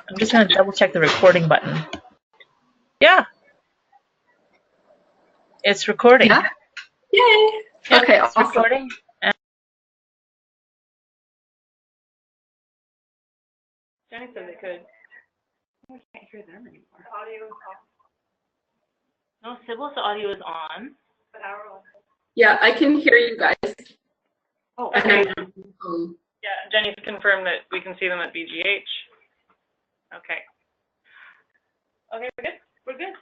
I'm just going to double check the recording button. Yeah, it's recording. Yeah. Yay. Yep, Okay, it's awesome. recording. Jenny said they could. I can't hear them anymore. The audio is off. No, Sybil's audio is on. But our one. Yeah, I can hear you guys. Oh, Okay. Yeah, Jenny's confirmed that we can see them at BGH. Okay. Okay, we're good? We're good.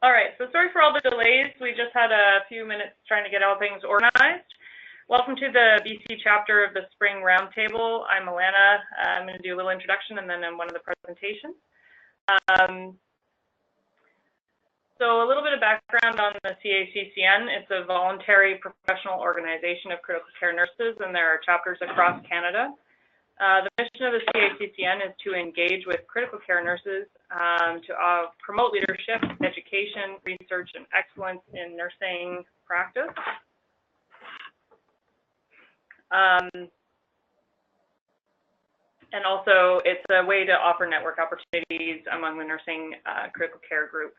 All right, so sorry for all the delays. We just had a few minutes trying to get all things organized. Welcome to the BC chapter of the Spring Roundtable. I'm Alana. I'm going to do a little introduction and then one of the presentations. So a little bit of background on the CACCN. It's a voluntary professional organization of critical care nurses, and there are chapters across Canada. The mission of the CACCN is to engage with critical care nurses to promote leadership, education, research, and excellence in nursing practice. And also, it's a way to offer network opportunities among the nursing critical care group.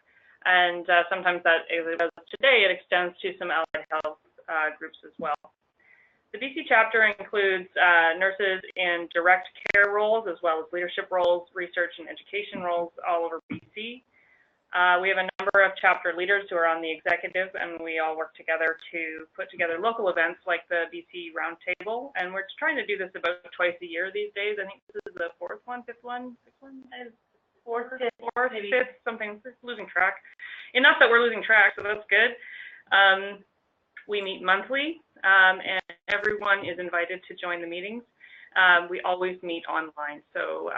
And sometimes that, as it does today, it extends to some allied health groups as well. The BC chapter includes nurses in direct care roles, as well as leadership roles, research and education roles all over BC. We have a number of chapter leaders who are on the executive, and we all work together to put together local events like the BC Roundtable. And we're trying to do this about twice a year these days. I think this is the fourth one, fifth one, fourth, fifth, something. We're losing track. Enough that we're losing track, so that's good. We meet monthly, and everyone is invited to join the meetings. We always meet online, so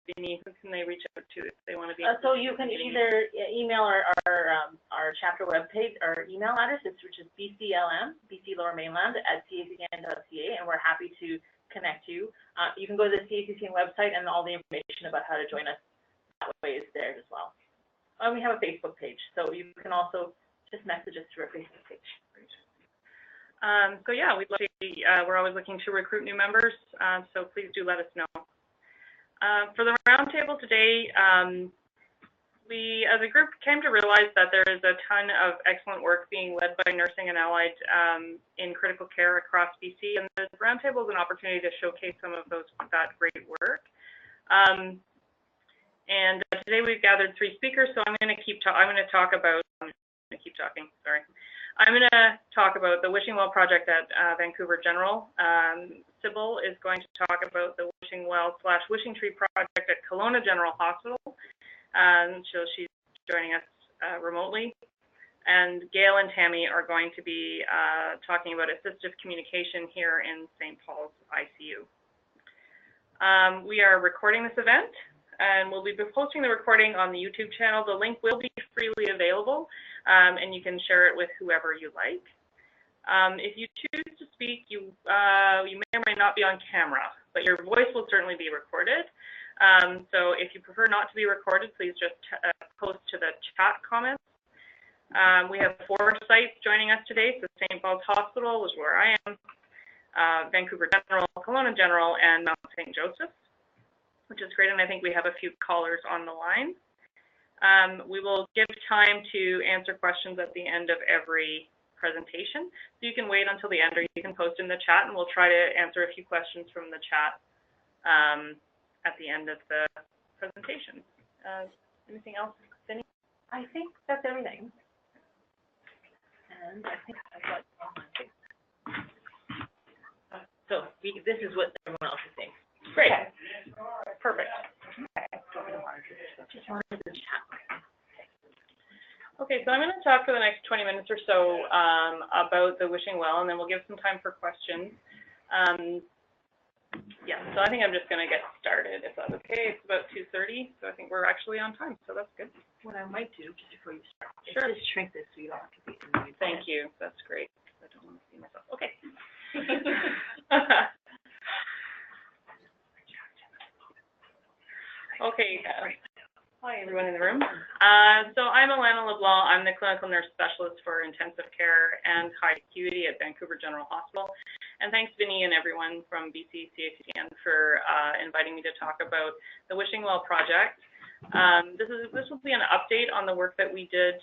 Vinny, who can they reach out to if they want to be? So you can either email our chapter webpage, our email address, which is bclm, BC Lower Mainland, @caccn.ca, and we're happy to connect you. You can go to the CACCN website, and all the information about how to join us that way is there as well. And we have a Facebook page, so you can also just message us through our Facebook page. So yeah, we're always looking to recruit new members, so please do let us know. For the roundtable today, we as a group came to realize that there is a ton of excellent work being led by nursing and allied in critical care across BC, and the roundtable is an opportunity to showcase some of that great work. And today we've gathered 3 speakers, so I'm going to talk about the Wishing Well project at Vancouver General. Sybil is going to talk about the Wishing Well / Wishing Tree project at Kelowna General Hospital. So she's joining us remotely. And Gail and Tammy are going to be talking about assistive communication here in St. Paul's ICU. We are recording this event, and we'll be posting the recording on the YouTube channel. The link will be freely available, and you can share it with whoever you like. If you choose to speak, you may or may not be on camera, but your voice will certainly be recorded. So if you prefer not to be recorded, please just post to the chat comments. We have 4 sites joining us today. So St. Paul's Hospital is where I am, Vancouver General, Kelowna General, and Mount St. Joseph, which is great, and I think we have a few callers on the line. We will give time to answer questions at the end of every presentation, so you can wait until the end, or you can post in the chat, and we'll try to answer a few questions from the chat at the end of the presentation. Anything else, Vinny? I think that's everything. And I think I've got all my things. So this is what everyone else is saying. Great. Okay. Perfect. Okay. Just wanted to chat. Okay, so I'm going to talk for the next 20 minutes or so about the Wishing Well, and then we'll give some time for questions. Yeah, so I think I'm just going to get started, if that's okay. It's about 2:30, so I think we're actually on time, so that's good. What I might do, just before you start, Sure. is just shrink this so you don't have to be in the Thank you. That's great. I don't want to see myself. Okay. Okay. Hi, everyone in the room. So I'm Alana LeBlanc. I'm the clinical nurse specialist for intensive care and high acuity at Vancouver General Hospital. And thanks, Vinny, and everyone from BC CACCN for inviting me to talk about the Wishing Well project. This will be an update on the work that we did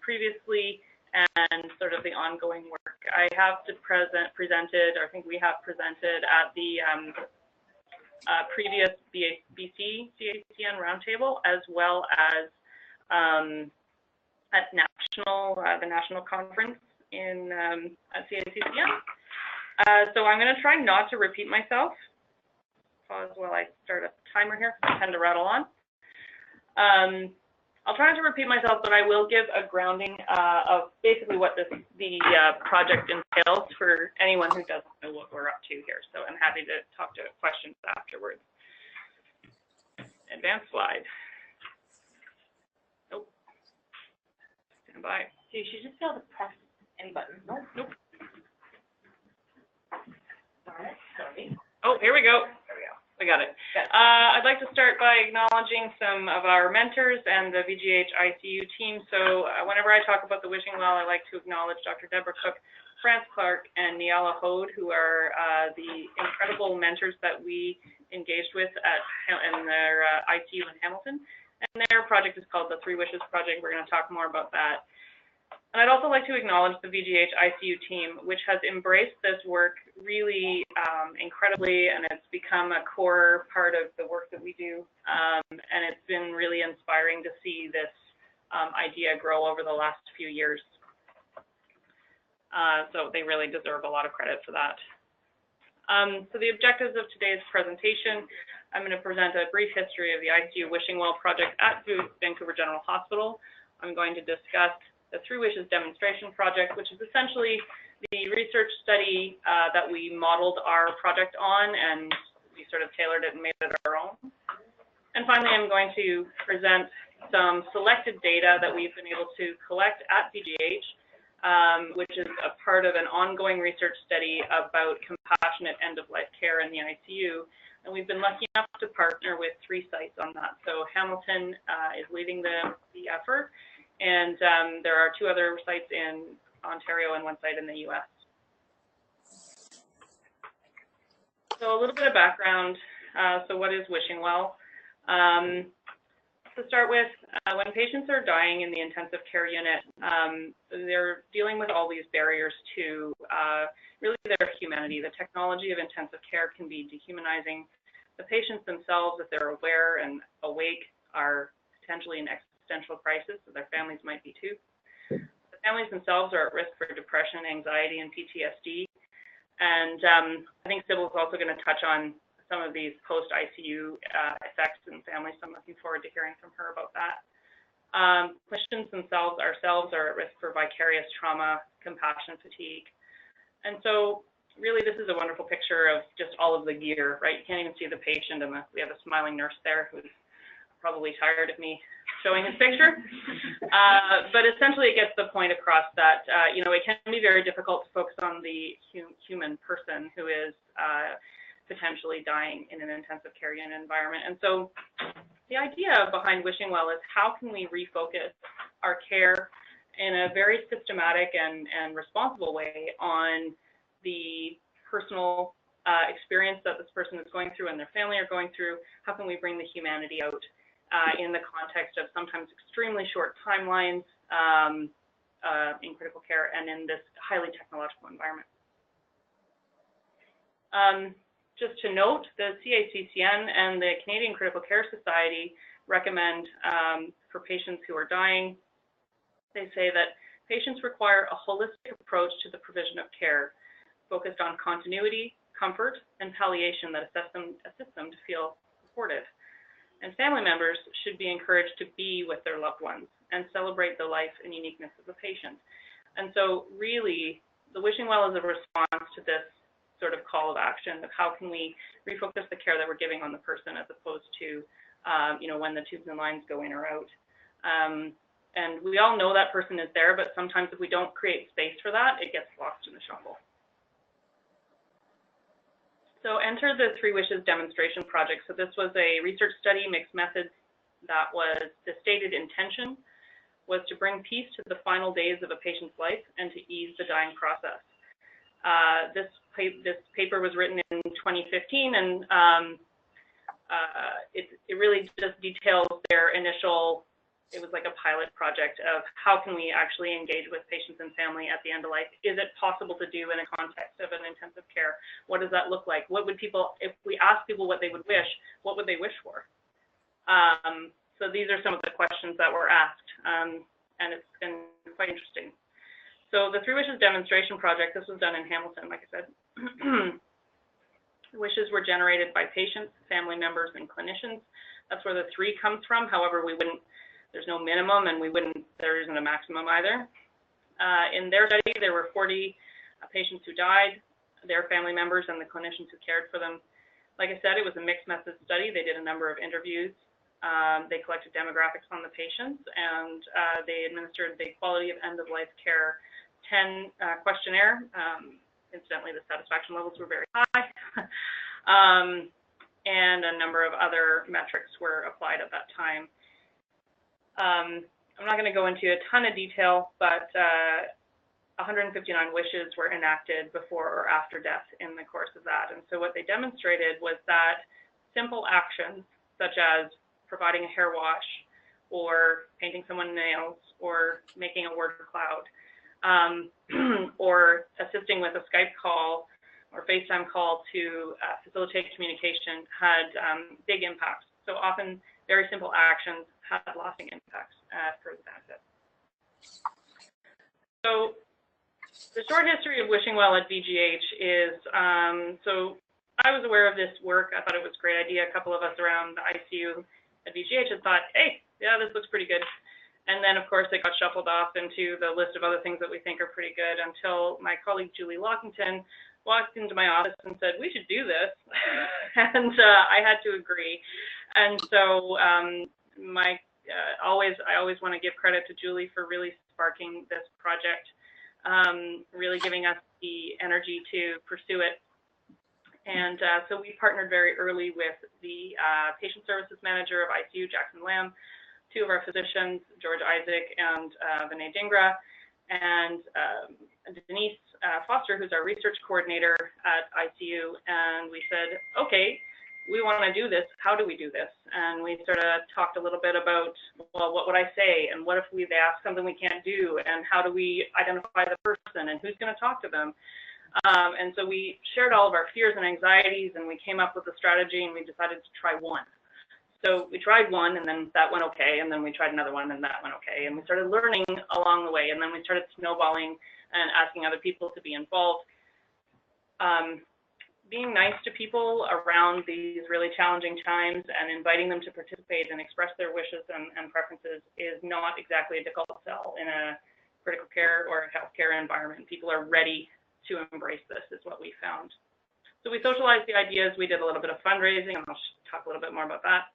previously and sort of the ongoing work. I have presented, or I think we have presented at the previous BC CACCN Roundtable, as well as at the national conference in at CACCN. So I'm going to try not to repeat myself. Pause while I start a timer here. I tend to rattle on. I'll try not to repeat myself, but I will give a grounding of basically what the project entails for anyone who doesn't know what we're up to here. So I'm happy to talk to questions afterwards. Advanced slide. Nope. Stand by. So you should just be able to press any button. Nope. Nope. Sorry. Oh, here we go. There we go. We got it. I'd like to start by acknowledging some of our mentors and the VGH ICU team. So whenever I talk about the Wishing Well, I like to acknowledge Dr. Deborah Cook, France Clark, and Niala Hode, who are the incredible mentors that we engaged with in their ICU in Hamilton. And their project is called the Three Wishes Project. We're going to talk more about that. And I'd also like to acknowledge the VGH ICU team, which has embraced this work really incredibly, and it's become a core part of the work that we do. And it's been really inspiring to see this idea grow over the last few years. So they really deserve a lot of credit for that. So the objectives of today's presentation, I'm going to present a brief history of the ICU Wishing Well project at Vancouver General Hospital. I'm going to discuss the Three Wishes demonstration project, which is essentially the research study that we modeled our project on, and we sort of tailored it and made it our own. And finally, I'm going to present some selected data that we've been able to collect at VGH, which is a part of an ongoing research study about compassionate end-of-life care in the ICU. And we've been lucky enough to partner with 3 sites on that. So Hamilton is leading the effort. And there are 2 other sites in Ontario and 1 site in the US. So a little bit of background. So what is Wishing Well? To start with, when patients are dying in the intensive care unit, they're dealing with all these barriers to really their humanity. The technology of intensive care can be dehumanizing. The patients themselves, if they're aware and awake, are potentially in existential crisis, so their families might be too. The families themselves are at risk for depression, anxiety, and PTSD. And I think Sybil is also going to touch on some of these post-ICU effects in families, so I'm looking forward to hearing from her about that. Clinicians themselves, ourselves, are at risk for vicarious trauma, compassion fatigue. And so really this is a wonderful picture of just all of the gear, right? You can't even see the patient, and we have a smiling nurse there who's probably tired of me showing his picture. But essentially it gets the point across that, you know, it can be very difficult to focus on the human person who is potentially dying in an intensive care unit environment. And so the idea behind Wishing Well is how can we refocus our care in a very systematic and responsible way on the personal experience that this person is going through and their family are going through. How can we bring the humanity out in the context of sometimes extremely short timelines in critical care and in this highly technological environment. Just to note, the CACCN and the Canadian Critical Care Society recommend for patients who are dying, they say that patients require a holistic approach to the provision of care, focused on continuity, comfort, and palliation that assist them to feel supported. And family members should be encouraged to be with their loved ones and celebrate the life and uniqueness of the patient. And so really, the Wishing Well is a response to this sort of call of action of how can we refocus the care that we're giving on the person as opposed to, you know, when the tubes and lines go in or out. And we all know that person is there, but sometimes if we don't create space for that, it gets lost in the shuffle. So enter the Three Wishes demonstration project. So this was a research study, mixed methods, that was the stated intention was to bring peace to the final days of a patient's life and to ease the dying process. This paper was written in 2015, and it really just details their initial, it was like a pilot project of how can we actually engage with patients and family at the end of life. Is it possible to do in a context of an intensive care? What does that look like? What would people, if we ask people what they would wish, what would they wish for? So these are some of the questions that were asked, and it's been quite interesting. So the Three Wishes demonstration project, this was done in Hamilton, like I said. Wishes were generated by patients, family members, and clinicians. That's where the 3 comes from. However, we wouldn't, there's no minimum, and there isn't a maximum either. In their study, there were 40 patients who died, their family members, and the clinicians who cared for them. Like I said, it was a mixed method study. They did a number of interviews. They collected demographics on the patients, and they administered the quality of end-of-life care 10 questionnaire. Incidentally, the satisfaction levels were very high. And a number of other metrics were applied at that time. I'm not going to go into a ton of detail, but 159 wishes were enacted before or after death in the course of that. And so what they demonstrated was that simple actions, such as providing a hair wash, or painting someone's nails, or making a word cloud, or assisting with a Skype call or FaceTime call to facilitate communication, had big impacts. So often, very simple actions had lasting impacts for the benefit. So the short history of wishing well at VGH is, so I was aware of this work. I thought it was a great idea. A couple of us around the ICU at VGH had thought, hey, yeah, this looks pretty good. And then, of course, it got shuffled off into the list of other things that we think are pretty good until my colleague, Julie Lockington, walked into my office and said, we should do this. And I had to agree. And so I always want to give credit to Julie for really sparking this project, really giving us the energy to pursue it. And so we partnered very early with the patient services manager of ICU, Jackson Lamb, 2 of our physicians, George Isaac and Vinay Dhingra, and Denise Foster, who's our research coordinator at ICU. And we said, okay, we want to do this. How do we do this? And we sort of talked a little bit about, well, what would I say? And what if they ask something we can't do? And how do we identify the person? And who's going to talk to them? And so we shared all of our fears and anxieties, and we came up with a strategy, and we decided to try one. So we tried one, and then that went okay, and then we tried another one, and that went okay. And we started learning along the way, and then we started snowballing and asking other people to be involved. Being nice to people around these really challenging times and inviting them to participate and express their wishes and preferences is not exactly a difficult sell in a critical care or a healthcare environment. People are ready to embrace this, is what we found. So we socialized the ideas. We did a little bit of fundraising, and I'll talk a little bit more about that.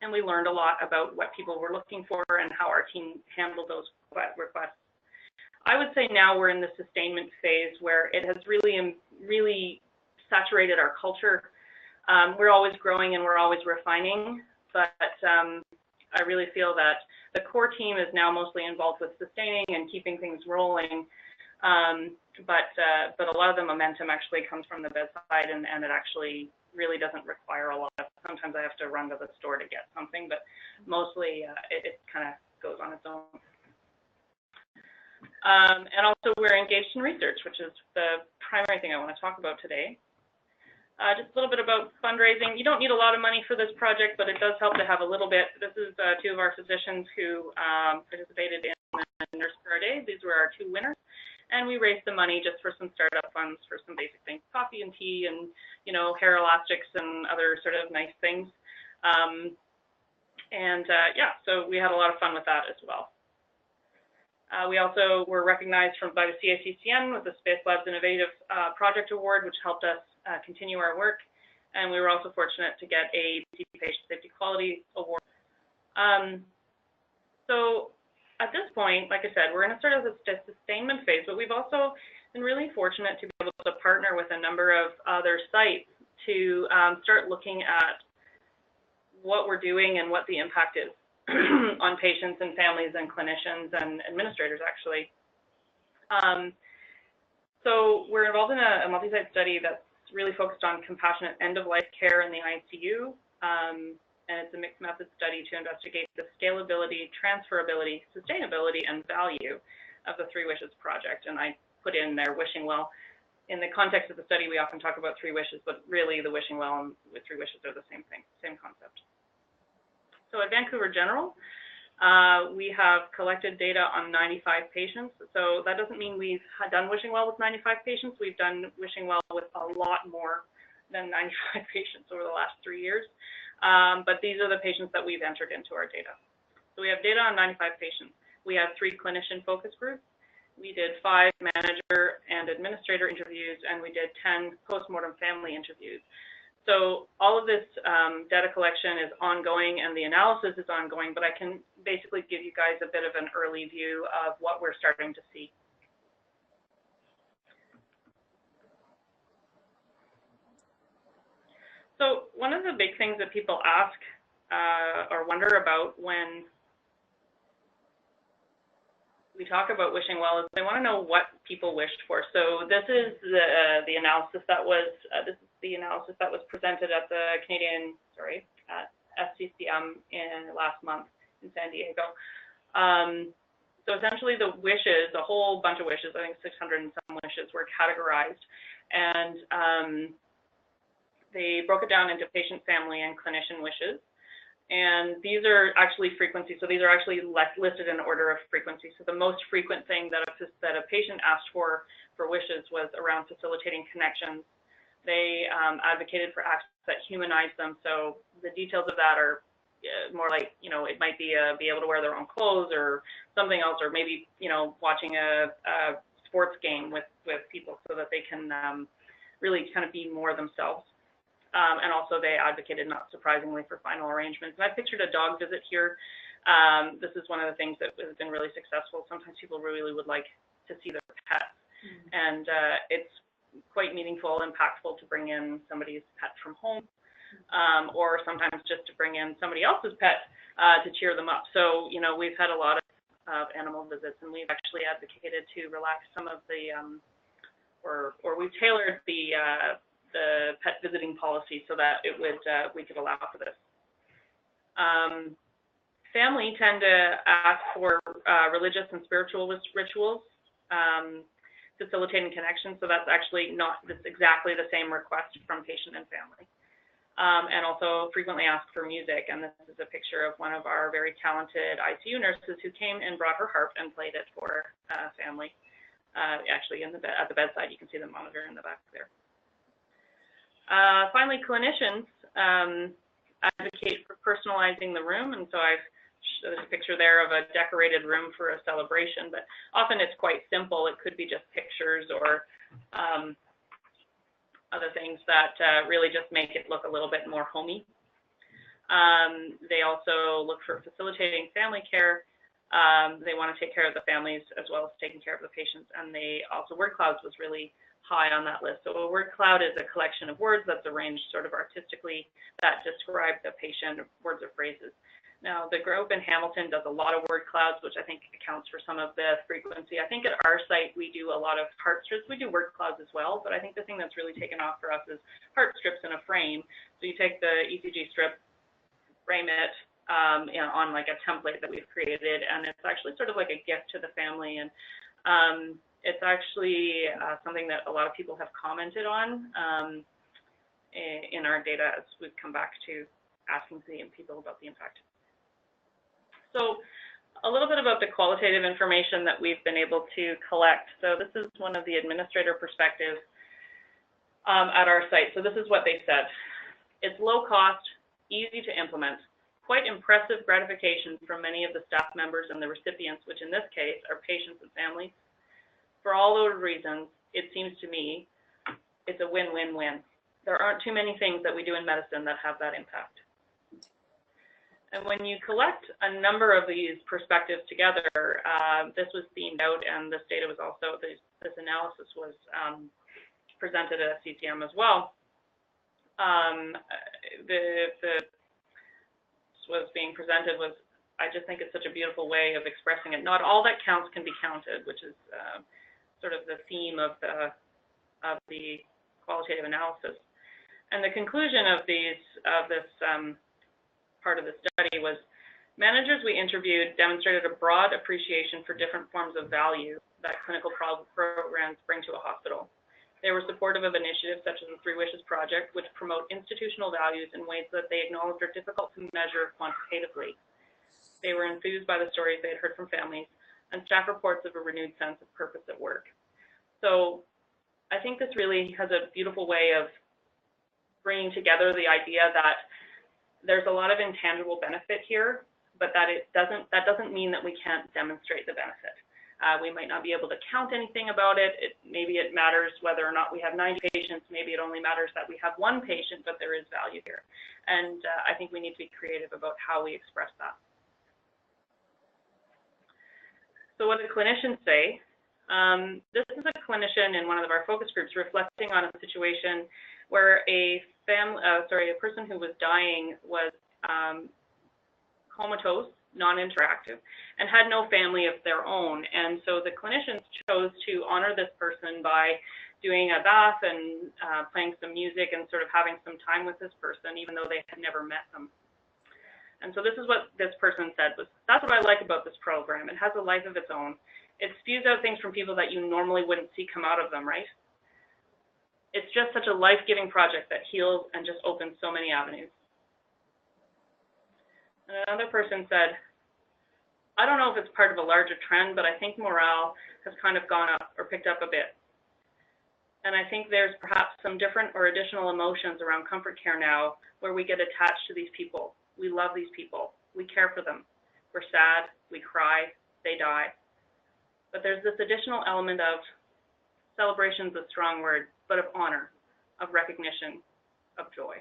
And we learned a lot about what people were looking for and how our team handled those requests. I would say now we're in the sustainment phase where it has really saturated our culture. We're always growing and we're always refining, but I really feel that the core team is now mostly involved with sustaining and keeping things rolling. But a lot of the momentum actually comes from the bedside, and it actually really doesn't require a lot of, sometimes I have to run to the store to get something, but mostly it kind of goes on its own. And also we're engaged in research, which is the primary thing I want to talk about today. Just a little bit about fundraising. You don't need a lot of money for this project, but it does help to have a little bit. This is 2 of our physicians who participated in the Nurse for a Day. These were our 2 winners. And we raised the money just for some startup funds for some basic things, coffee and tea and, you know, hair elastics and other sort of nice things. Yeah, so we had a lot of fun with that as well. We also were recognized by the CACCN with the Space Labs Innovative Project Award, which helped us continue our work. And we were also fortunate to get a Patient Safety Quality Award. So at this point, like I said, we're in a sort of a sustainment phase, but we've also been really fortunate to be able to partner with a number of other sites to start looking at what we're doing and what the impact is on patients and families and clinicians and administrators, actually. So we're involved in a multi-site study that's really focused on compassionate end-of-life care in the ICU, and it's a mixed method study to investigate the scalability, transferability, sustainability, and value of the Three Wishes project. And I put in there wishing well. In the context of the study, we often talk about Three Wishes, but really the wishing well and with Three Wishes are the same thing, same concept. So at Vancouver General, we have collected data on 95 patients. So that doesn't mean we've done wishing well with 95 patients. We've done wishing well with a lot more than 95 patients over the last 3 years. But these are the patients that we've entered into our data. So we have data on 95 patients. We have 3 clinician focus groups. We did 5 manager and administrator interviews, and we did 10 postmortem family interviews. So all of this data collection is ongoing and the analysis is ongoing, but I can basically give you guys a bit of an early view of what we're starting to see. So one of the big things that people ask or wonder about when we talk about wishing well is they want to know what people wished for. So this is the analysis that was presented at the at SCCM last month in San Diego. So essentially the wishes, a whole bunch of wishes, I think 600 and some wishes were categorized, and they broke it down into patient, family, and clinician wishes. And these are actually frequency, so these are actually listed in order of frequency. So the most frequent thing that a patient asked for wishes was around facilitating connections. They advocated for acts that humanize them. So the details of that are more like, it might be able to wear their own clothes or something else, or maybe, watching a sports game with people so that they can really kind of be more themselves. And also they advocated, not surprisingly, for final arrangements. And I pictured a dog visit here. This is one of the things that has been really successful. Sometimes people really would like to see their pets. And it's quite meaningful, impactful to bring in somebody's pet from home, or sometimes just to bring in somebody else's pet to cheer them up. So, we've had a lot of animal visits, and we've actually advocated to relax some of the, or we've tailored the pet visiting policy so that it would we could allow for this. Family tend to ask for religious and spiritual rituals, facilitating connection. So that's actually that's exactly the same request from patient and family. And also frequently ask for music. And this is a picture of one of our very talented ICU nurses who came and brought her harp and played it for family. Actually, at the bedside, you can see the monitor in the back there. Finally, clinicians advocate for personalizing the room, and so there's a picture there of a decorated room for a celebration, but often it's quite simple. It could be just pictures or other things that really just make it look a little bit more homey. They also look for facilitating family care. They want to take care of the families as well as taking care of the patients, and they also, word clouds was really high on that list. So a word cloud is a collection of words that's arranged sort of artistically that describe the patient, words or phrases. Now, the group in Hamilton does a lot of word clouds, which I think accounts for some of the frequency. I think at our site, we do a lot of heart strips. We do word clouds as well, but I think the thing that's really taken off for us is heart strips in a frame. So you take the ECG strip, frame it on like a template that we've created, and it's actually sort of like a gift to the family. And it's actually something that a lot of people have commented on in our data as we've come back to asking people about the impact. So a little bit about the qualitative information that we've been able to collect. So this is one of the administrator perspectives at our site. So this is what they said. It's low cost, easy to implement, quite impressive gratification from many of the staff members and the recipients, which in this case are patients and families. For all those reasons, it seems to me it's a win-win-win. There aren't too many things that we do in medicine that have that impact. And when you collect a number of these perspectives together, this was themed out, and this data was also, this analysis was presented at CACCN as well. Was being presented was, I just think it's such a beautiful way of expressing it. Not all that counts can be counted, which is sort of the theme of the qualitative analysis. And the conclusion of this part of the study was, managers we interviewed demonstrated a broad appreciation for different forms of value that clinical programs bring to a hospital. They were supportive of initiatives such as the Three Wishes Project, which promote institutional values in ways that they acknowledged are difficult to measure quantitatively. They were enthused by the stories they had heard from families and staff reports of a renewed sense of purpose at work. So I think this really has a beautiful way of bringing together the idea that there's a lot of intangible benefit here, but that doesn't mean that we can't demonstrate the benefit. We might not be able to count anything about it. Maybe it matters whether or not we have 90 patients. Maybe it only matters that we have one patient, but there is value here. And I think we need to be creative about how we express that. So what do clinicians say? This is a clinician in one of our focus groups reflecting on a situation where a person who was dying was comatose, non-interactive, and had no family of their own. And so the clinicians chose to honor this person by doing a bath and playing some music and sort of having some time with this person, even though they had never met them. And so this is what this person said was, that's what I like about this program. It has a life of its own. It spews out things from people that you normally wouldn't see come out of them, right? It's just such a life-giving project that heals and just opens so many avenues. And another person said, I don't know if it's part of a larger trend, but I think morale has kind of gone up or picked up a bit. And I think there's perhaps some different or additional emotions around comfort care now where we get attached to these people. We love these people. We care for them. We're sad. We cry. They die. But there's this additional element of celebration is a strong word, but of honor, of recognition, of joy.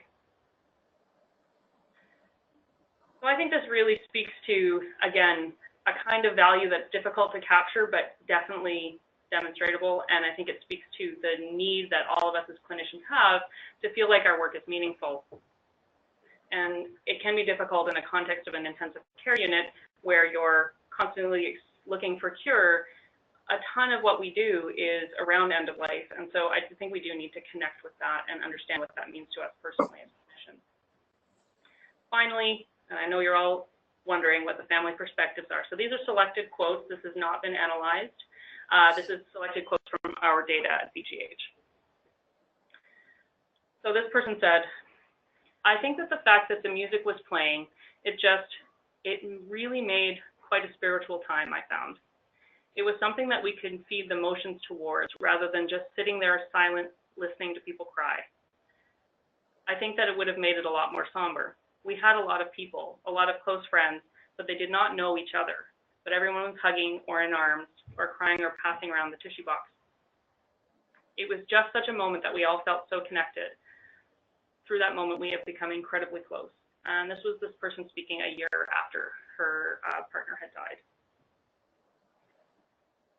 So I think this really speaks to, again, a kind of value that's difficult to capture, but definitely demonstratable. And I think it speaks to the need that all of us as clinicians have to feel like our work is meaningful. And it can be difficult in the context of an intensive care unit where you're constantly looking for cure. A ton of what we do is around end of life. And so I think we do need to connect with that and understand what that means to us personally as clinicians. Finally, and I know you're all wondering what the family perspectives are. So these are selected quotes. This has not been analyzed. This is selected quotes from our data at BGH. So this person said, I think that the fact that the music was playing, it really made quite a spiritual time, I found. It was something that we could feed the emotions towards rather than just sitting there silent, listening to people cry. I think that it would have made it a lot more somber. We had a lot of people, a lot of close friends, but they did not know each other. But everyone was hugging or in arms or crying or passing around the tissue box. It was just such a moment that we all felt so connected. Through that moment, we have become incredibly close. And this was this person speaking a year after her partner had died.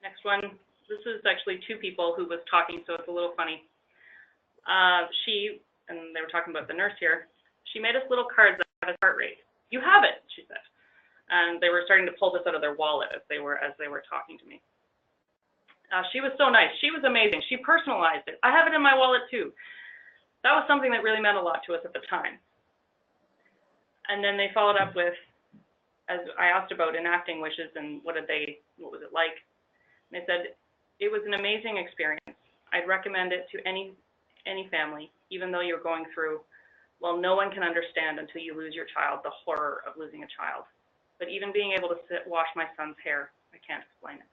Next one, this is actually two people who was talking, so it's a little funny. She, and they were talking about the nurse here, she made us little cards that have his heart rate. You have it, she said. And they were starting to pull this out of their wallet as they were talking to me. She was so nice. She was amazing. She personalized it. I have it in my wallet too. That was something that really meant a lot to us at the time. And then they followed up with, as I asked about enacting wishes and what was it like? And they said, it was an amazing experience. I'd recommend it to any family, even though you're going through, well, no one can understand until you lose your child, the horror of losing a child. But even being able to wash my son's hair, I can't explain it.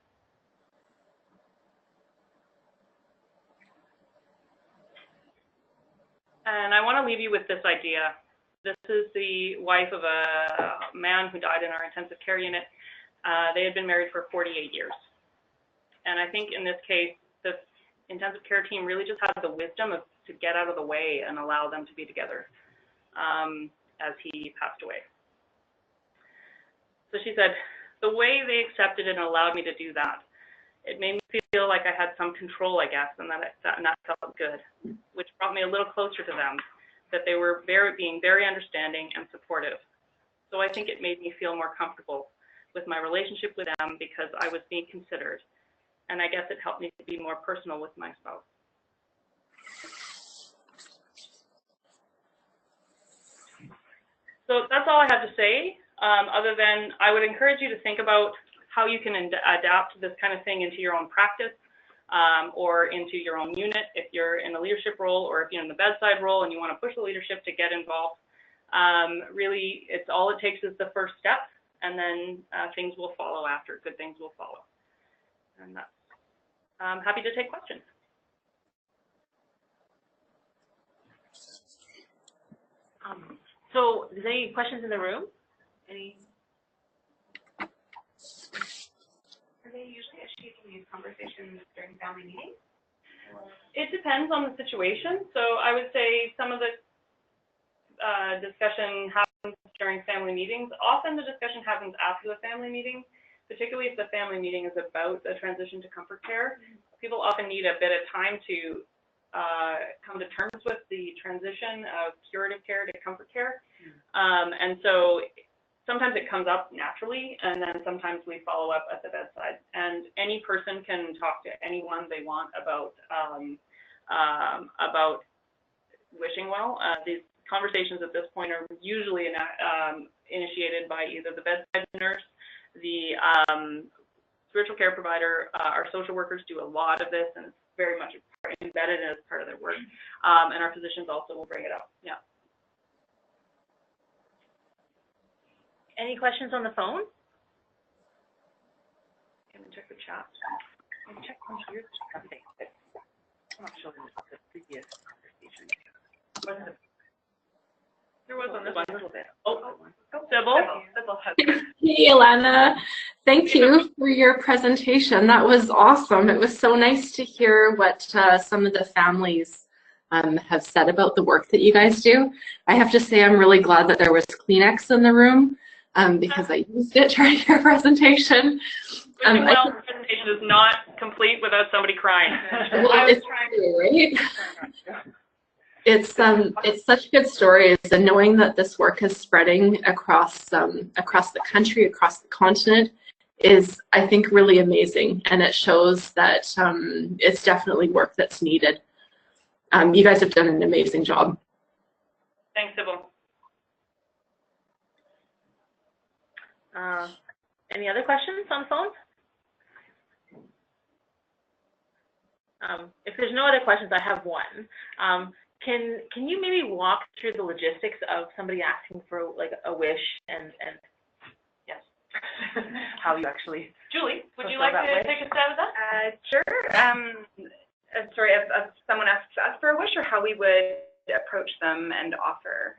And I want to leave you with this idea. This is the wife of a man who died in our intensive care unit. They had been married for 48 years. And I think in this case, the intensive care team really just had the wisdom to get out of the way and allow them to be together as he passed away. So she said, the way they accepted it and allowed me to do that, it made me feel like I had some control, I guess, and that felt good, which brought me a little closer to them, that they were being very understanding and supportive. So I think it made me feel more comfortable with my relationship with them because I was being considered. And I guess it helped me to be more personal with my spouse. So that's all I have to say, other than I would encourage you to think about how you can adapt this kind of thing into your own practice or into your own unit if you're in a leadership role, or if you're in the bedside role and you want to push the leadership to get involved. Really, it's all it takes is the first step, and then things will follow after. Good things will follow. And that's, I'm happy to take questions. So, is there any questions in the room? Any? Are they usually achieving these conversations during family meetings? It depends on the situation. So I would say some of the discussion happens during family meetings. Often the discussion happens after the family meeting, particularly if the family meeting is about the transition to comfort care. People often need a bit of time to come to terms with the transition of curative care to comfort care. And so sometimes it comes up naturally, and then sometimes we follow up at the bedside. And any person can talk to anyone they want about wishing well. These conversations at this point are usually initiated by either the bedside nurse, the spiritual care provider, our social workers do a lot of this, and it's very much embedded as part of their work. And our physicians also will bring it up. Yeah. Any questions on the phone? Can we check the chat? Can we check on here? Okay. I'm not sure the previous conversation. There was on this one. A little bit. Oh, Sybil. Hey, Alana. Thank you for your presentation. That was awesome. It was so nice to hear what some of the families have said about the work that you guys do. I have to say I'm really glad that there was Kleenex in the room because I used it during your presentation. Wishing well presentation is not complete without somebody crying. Well, it's true, right? It's such good stories, and knowing that this work is spreading across the country, across the continent, is, I think, really amazing, and it shows that it's definitely work that's needed. You guys have done an amazing job. Thanks, Sybil. Any other questions on the phone? If there's no other questions, I have one. Can you maybe walk through the logistics of somebody asking for like a wish and yes, how you actually? Julie, would you like to take a stab at that? Sure. Sorry, if someone asks us for a wish, or how we would approach them and offer.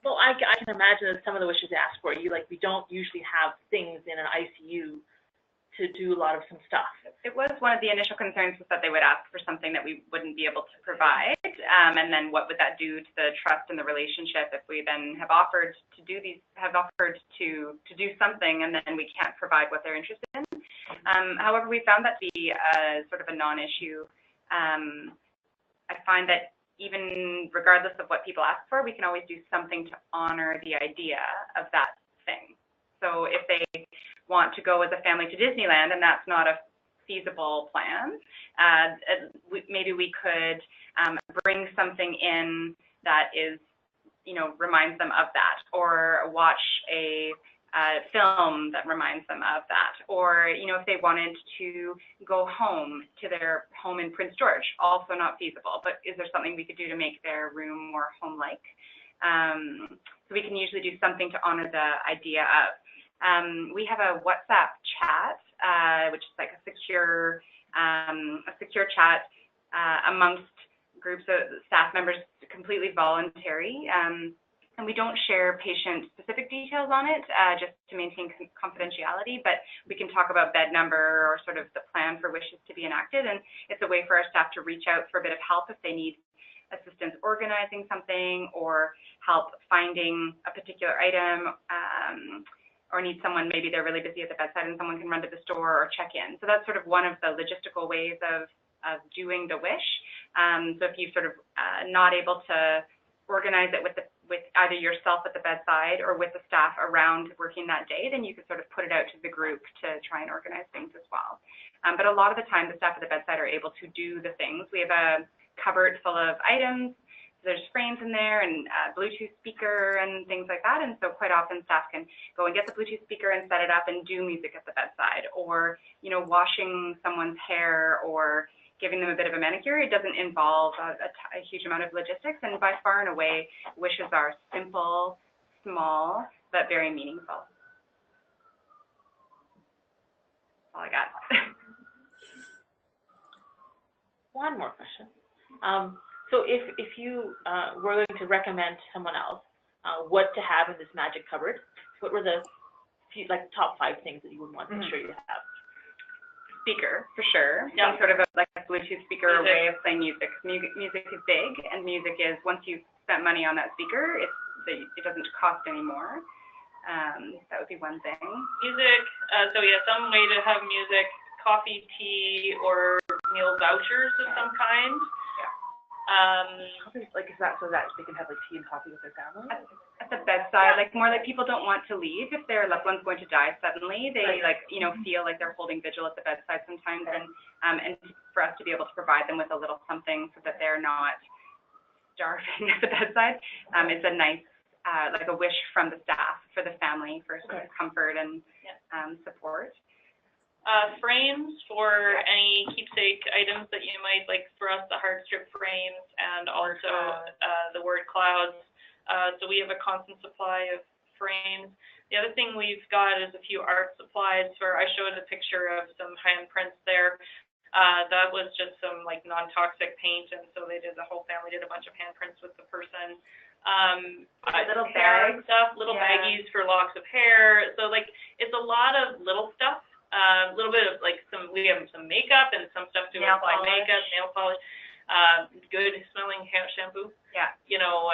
Well, I can imagine that some of the wishes asked for we don't usually have things in an ICU to do a lot of some stuff. It was one of the initial concerns was that they would ask for something that we wouldn't be able to provide, and then what would that do to the trust in the relationship if we then have offered to do to do something and then we can't provide what they're interested in. However, we found that to be sort of a non-issue. I find that even regardless of what people ask for, we can always do something to honor the idea of that thing. So if they want to go as a family to Disneyland and that's not a feasible plan, maybe we could bring something in that is, reminds them of that, or watch a film that reminds them of that, or if they wanted to go home to their home in Prince George, also not feasible, but is there something we could do to make their room more home-like? So we can usually do something to honor the idea of. We have a WhatsApp chat, which is like a secure chat amongst groups of staff members, completely voluntary. And we don't share patient-specific details on it, just to maintain confidentiality, but we can talk about bed number or sort of the plan for wishes to be enacted, and it's a way for our staff to reach out for a bit of help if they need assistance organizing something or help finding a particular item, or need someone, maybe they're really busy at the bedside and someone can run to the store or check in. So that's sort of one of the logistical ways of doing the wish. So if you're sort of not able to organize it with with either yourself at the bedside or with the staff around working that day, then you could sort of put it out to the group to try and organize things as well. But a lot of the time, the staff at the bedside are able to do the things. We have a cupboard full of items. There's frames in there and a Bluetooth speaker and things like that. And so quite often staff can go and get the Bluetooth speaker and set it up and do music at the bedside, or, you know, washing someone's hair or giving them a bit of a manicure. It doesn't involve a huge amount of logistics, and by far and away, wishes are simple, small, but very meaningful. That's all I got. One more question. So if you were going to recommend to someone else what to have in this magic cupboard, what were the few, like, top 5 things that you would want to make sure you have? Speaker, for sure. Yeah. Some sort of like a Bluetooth speaker or way of playing music. Music is big, and music is, once you've spent money on that speaker, it doesn't cost anymore. That would be one thing. Music, so yeah, some way to have music, coffee, tea, or meal vouchers of some kind. Like, is that so that they can have like tea and coffee with their family? At the bedside, like more like people don't want to leave if their loved one's going to die suddenly. They like, you know, feel like they're holding vigil at the bedside sometimes, and for us to be able to provide them with a little something so that they're not starving at the bedside, it's a nice like a wish from the staff for the family for sort of comfort and support. Frames for any keepsake items that you might like. For us, the hard strip frames, and also the word clouds. So we have a constant supply of frames. The other thing we've got is a few art supplies. I showed a picture of some handprints there. That was just some like non-toxic paint, and so the whole family did a bunch of handprints with the person. Little hair bags. stuff, little baggies for locks of hair. So like it's a lot of little stuff. A little bit of like we have some makeup and some stuff to apply makeup, nail polish, good smelling shampoo. Yeah. You know,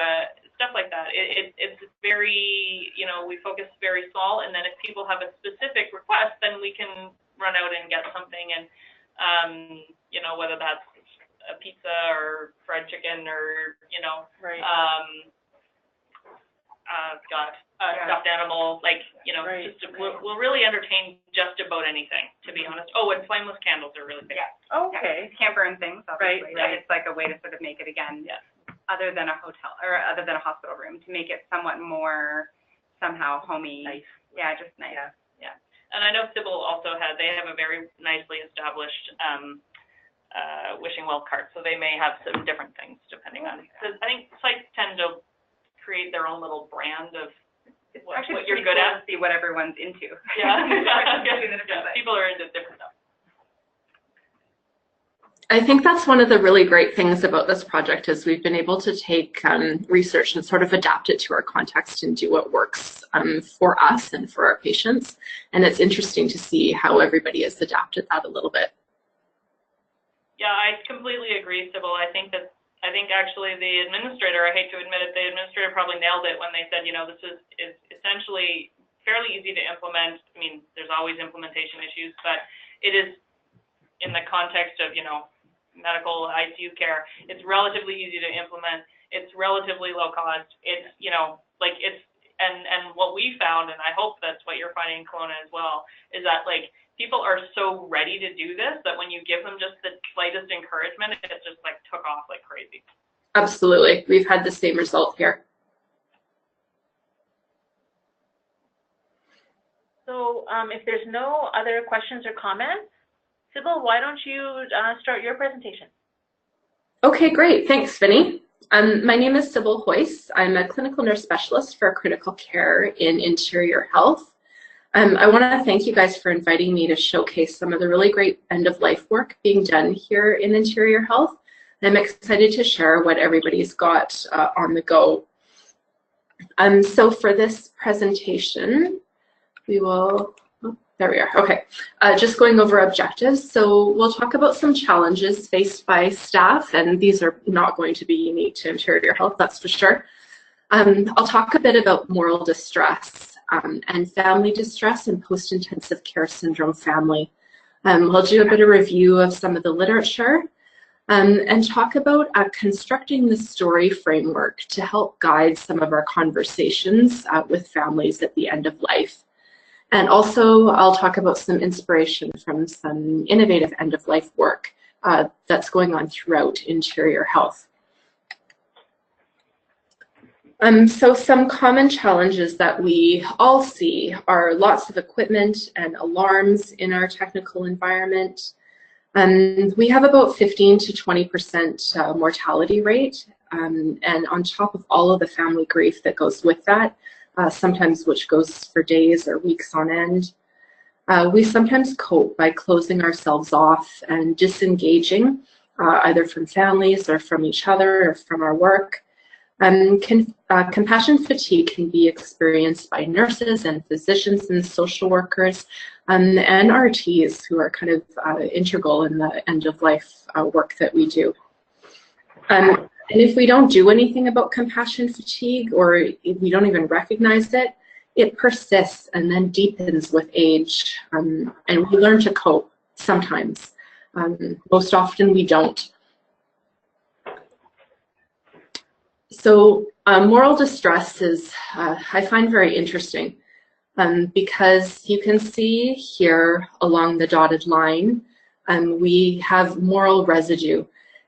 stuff like that. It's very, you know, we focus very small, and then if people have a specific request, then we can run out and get something, and you know, whether that's a pizza or fried chicken or, you know, stuffed animal, like, you know, just we'll really entertain just about anything, to be honest. Oh, and flameless candles are really big. Yeah. Okay. Yeah. Can't burn things, obviously. Right. It's like a way to sort of make it again, other than a hotel or other than a hospital room, to make it somewhat more somehow homey. Nice. Yeah, just nice. Yeah. And I know Sybil also they have a very nicely established wishing well cart, so they may have some different things depending on. Because I think sites tend to create their own little brand of what you're good at. To see what everyone's into. Yeah. People are into different stuff. I think that's one of the really great things about this project is we've been able to take research and sort of adapt it to our context and do what works for us and for our patients. And it's interesting to see how everybody has adapted that a little bit. Yeah, I completely agree, Sybil. I think actually the administrator, I hate to admit it, the administrator probably nailed it when they said, you know, this is essentially fairly easy to implement. I mean, there's always implementation issues, but it is in the context of, you know, medical ICU care, it's relatively easy to implement. It's relatively low cost. It's, you know, like and what we found, and I hope that's what you're finding in Kelowna as well, is that like people are so ready to do this that when you give them just the slightest encouragement, it just like took off like crazy. Absolutely. We've had the same result here. So if there's no other questions or comments, Sybil, why don't you start your presentation? Okay, great. Thanks, Vinny. My name is Sybil Hoyce. I'm a clinical nurse specialist for critical care in interior health. I want to thank you guys for inviting me to showcase some of the really great end-of-life work being done here in interior health. I'm excited to share what everybody's got on the go. So for this presentation, we will, there we are, okay. Just going over objectives. So we'll talk about some challenges faced by staff, and these are not going to be unique to interior health, that's for sure. I'll talk a bit about moral distress and family distress and post-intensive care syndrome family. We'll do a bit of review of some of the literature. and talk about constructing the story framework to help guide some of our conversations with families at the end of life. And also, I'll talk about some inspiration from some innovative end-of-life work that's going on throughout interior health. So some common challenges that we all see are lots of equipment and alarms in our technical environment. We have about 15 to 20% mortality rate, and on top of all of the family grief that goes with that, sometimes which goes for days or weeks on end. We sometimes cope by closing ourselves off and disengaging, either from families or from each other or from our work. Compassion fatigue can be experienced by nurses and physicians and social workers and RTs who are kind of integral in the end-of-life work that we do. And if we don't do anything about compassion fatigue, or if we don't even recognize it, it persists and then deepens with age, and we learn to cope sometimes. Most often we don't. So moral distress is, I find very interesting because you can see here along the dotted line, we have moral residue.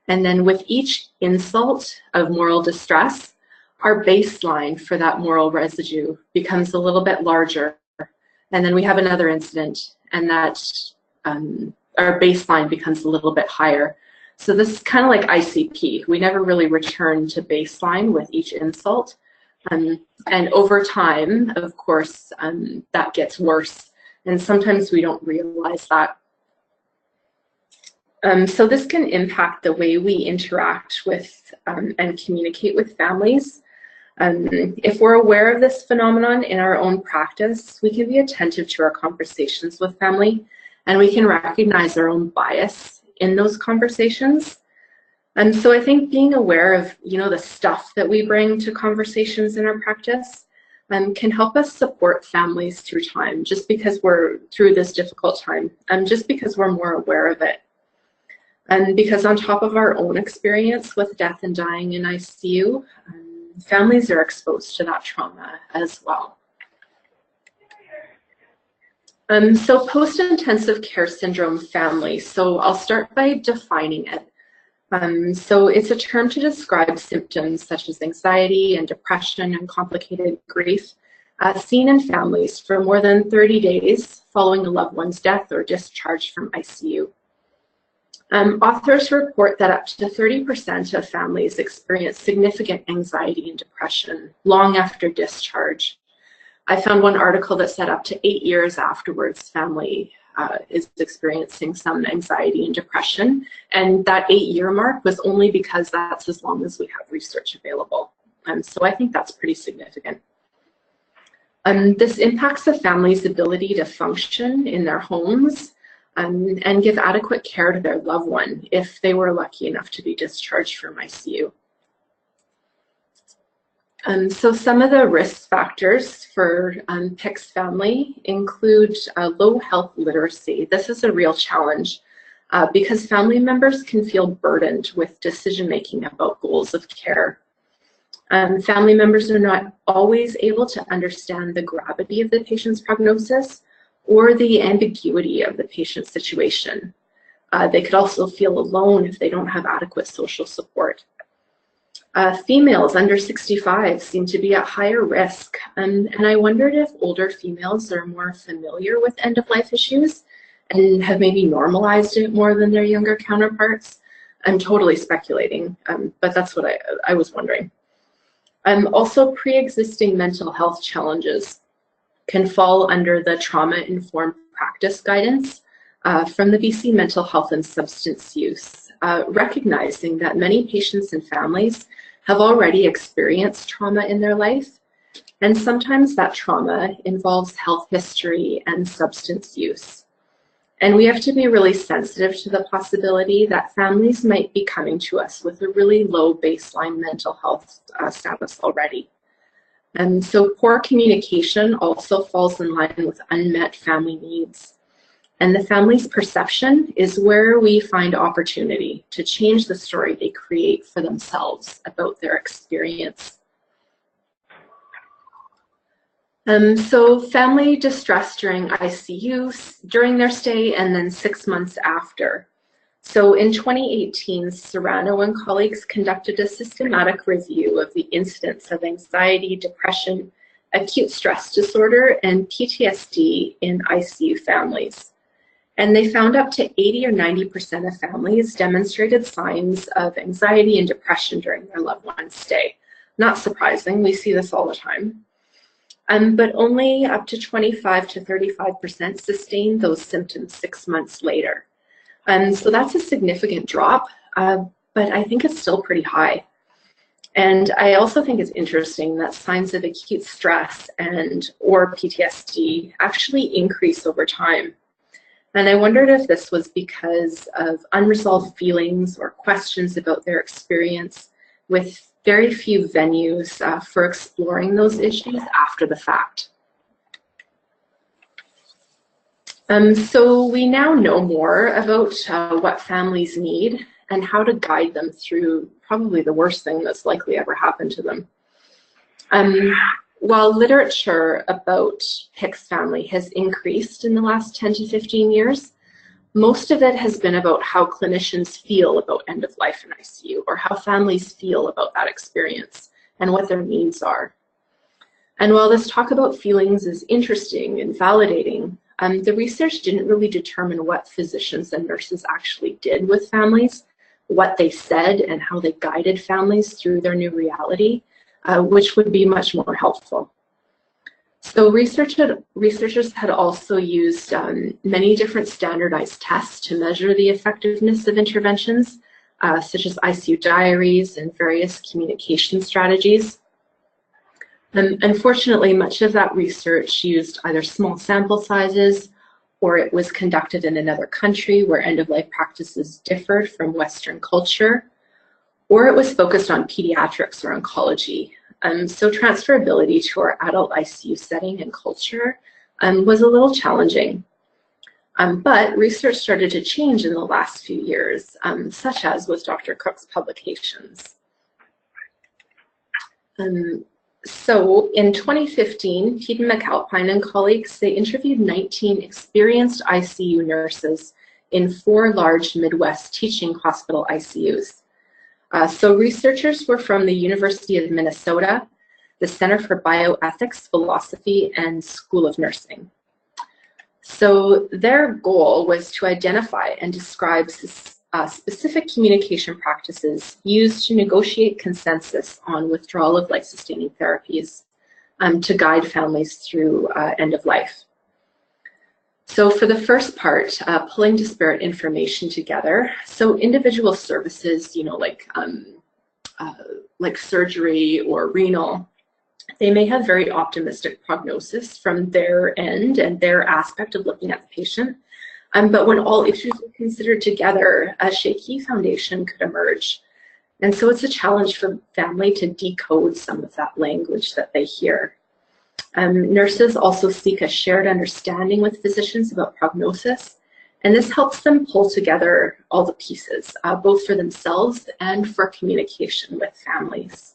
And then with each insult of moral distress, our baseline for that moral residue becomes a little bit larger. And then we have another incident, and that our baseline becomes a little bit higher. So this is kind of like ICP. We never really return to baseline with each insult. And over time, of course, that gets worse. And sometimes we don't realize that. So this can impact the way we interact with and communicate with families. If we're aware of this phenomenon in our own practice, we can be attentive to our conversations with family, and we can recognize our own bias in those conversations. And so I think being aware of, the stuff that we bring to conversations in our practice can help us support families through time, just because we're through this difficult time, just because we're more aware of it. And because on top of our own experience with death and dying in ICU, families are exposed to that trauma as well. So post-intensive care syndrome family. So I'll start by defining it. So it's a term to describe symptoms such as anxiety and depression and complicated grief seen in families for more than 30 days following a loved one's death or discharge from ICU. Authors report that up to 30% of families experience significant anxiety and depression long after discharge. I found one article that said up to 8 years afterwards, family is experiencing some anxiety and depression. And that 8-year mark was only because that's as long as we have research available. So I think that's pretty significant. This impacts a family's ability to function in their homes and give adequate care to their loved one if they were lucky enough to be discharged from ICU. So some of the risk factors for PICS family include low health literacy. This is a real challenge because family members can feel burdened with decision-making about goals of care. Family members are not always able to understand the gravity of the patient's prognosis or the ambiguity of the patient's situation. They could also feel alone if they don't have adequate social support. Females under 65 seem to be at higher risk, and I wondered if older females are more familiar with end-of-life issues and have maybe normalized it more than their younger counterparts. I'm totally speculating, but that's what I was wondering. Also, pre-existing mental health challenges can fall under the trauma-informed practice guidance from the BC Mental Health and Substance Use, recognizing that many patients and families have already experienced trauma in their life, and sometimes that trauma involves health history and substance use. And we have to be really sensitive to the possibility that families might be coming to us with a really low baseline mental health status already. And so poor communication also falls in line with unmet family needs. And the family's perception is where we find opportunity to change the story they create for themselves about their experience. So family distress during ICU, during their stay, and then 6 months after. So in 2018, Serrano and colleagues conducted a systematic review of the incidence of anxiety, depression, acute stress disorder, and PTSD in ICU families. And they found up to 80 or 90% of families demonstrated signs of anxiety and depression during their loved one's stay. Not surprising, we see this all the time. But only up to 25 to 35% sustained those symptoms 6 months later. So that's a significant drop, but I think it's still pretty high. And I also think it's interesting that signs of acute stress or PTSD actually increase over time. And I wondered if this was because of unresolved feelings or questions about their experience, with very few venues for exploring those issues after the fact. So we now know more about what families need and how to guide them through probably the worst thing that's likely ever happened to them. While literature about Hicks family has increased in the last 10 to 15 years, most of it has been about how clinicians feel about end of life in ICU, or how families feel about that experience and what their needs are. And while this talk about feelings is interesting and validating, the research didn't really determine what physicians and nurses actually did with families, what they said, and how they guided families through their new reality, which would be much more helpful. So researchers had also used many different standardized tests to measure the effectiveness of interventions, such as ICU diaries and various communication strategies. Unfortunately, much of that research used either small sample sizes, or it was conducted in another country where end-of-life practices differed from Western culture, or it was focused on pediatrics or oncology. So transferability to our adult ICU setting and culture was a little challenging. But research started to change in the last few years, such as with Dr. Cook's publications. So in 2015, Pete McAlpine and colleagues, they interviewed 19 experienced ICU nurses in 4 large Midwest teaching hospital ICUs. So researchers were from the University of Minnesota, the Center for Bioethics, Philosophy, and School of Nursing. So their goal was to identify and describe specific communication practices used to negotiate consensus on withdrawal of life-sustaining therapies to guide families through end of life. So for the first part, pulling disparate information together. So individual services, like surgery or renal, they may have very optimistic prognosis from their end and their aspect of looking at the patient. But when all issues are considered together, a shaky foundation could emerge. And so it's a challenge for family to decode some of that language that they hear. Nurses also seek a shared understanding with physicians about prognosis, and this helps them pull together all the pieces, both for themselves and for communication with families.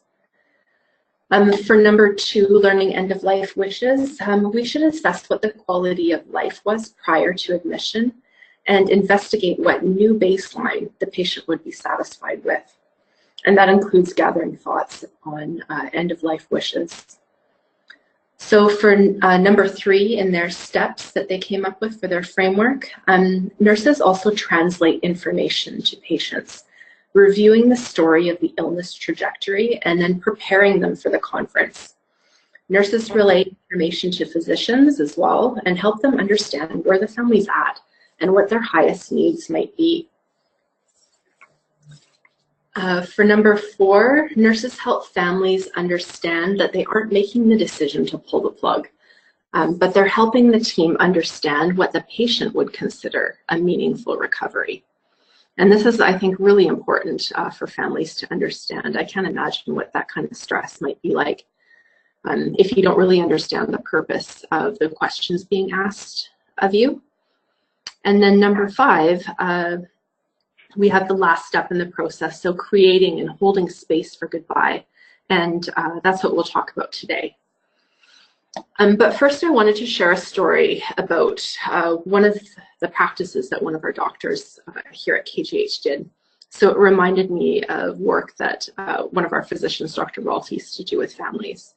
For number 2, learning end-of-life wishes, we should assess what the quality of life was prior to admission and investigate what new baseline the patient would be satisfied with. And that includes gathering thoughts on end-of-life wishes. So for number 3 in their steps that they came up with for their framework, nurses also translate information to patients, reviewing the story of the illness trajectory and then preparing them for the conference. Nurses relay information to physicians as well and help them understand where the family's at and what their highest needs might be. For number 4, nurses help families understand that they aren't making the decision to pull the plug, but they're helping the team understand what the patient would consider a meaningful recovery. And this is, I think, really important for families to understand. I can't imagine what that kind of stress might be like if you don't really understand the purpose of the questions being asked of you. And then number 5, we have the last step in the process, so creating and holding space for goodbye. And that's what we'll talk about today. But first I wanted to share a story about one of the practices that one of our doctors here at KGH did. So it reminded me of work that one of our physicians, Dr. Rolfe, used to do with families.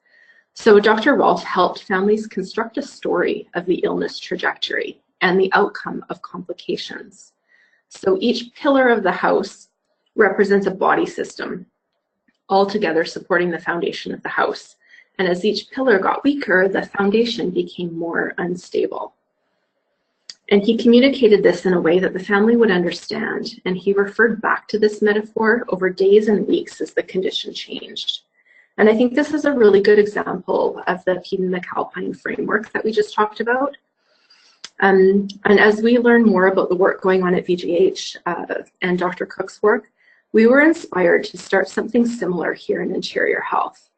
So Dr. Rolfe helped families construct a story of the illness trajectory and the outcome of complications. So each pillar of the house represents a body system, all together supporting the foundation of the house. And as each pillar got weaker, the foundation became more unstable. And he communicated this in a way that the family would understand, and he referred back to this metaphor over days and weeks as the condition changed. And I think this is a really good example of the Peden-McAlpine framework that we just talked about. And as we learn more about the work going on at VGH and Dr. Cook's work, we were inspired to start something similar here in Interior Health.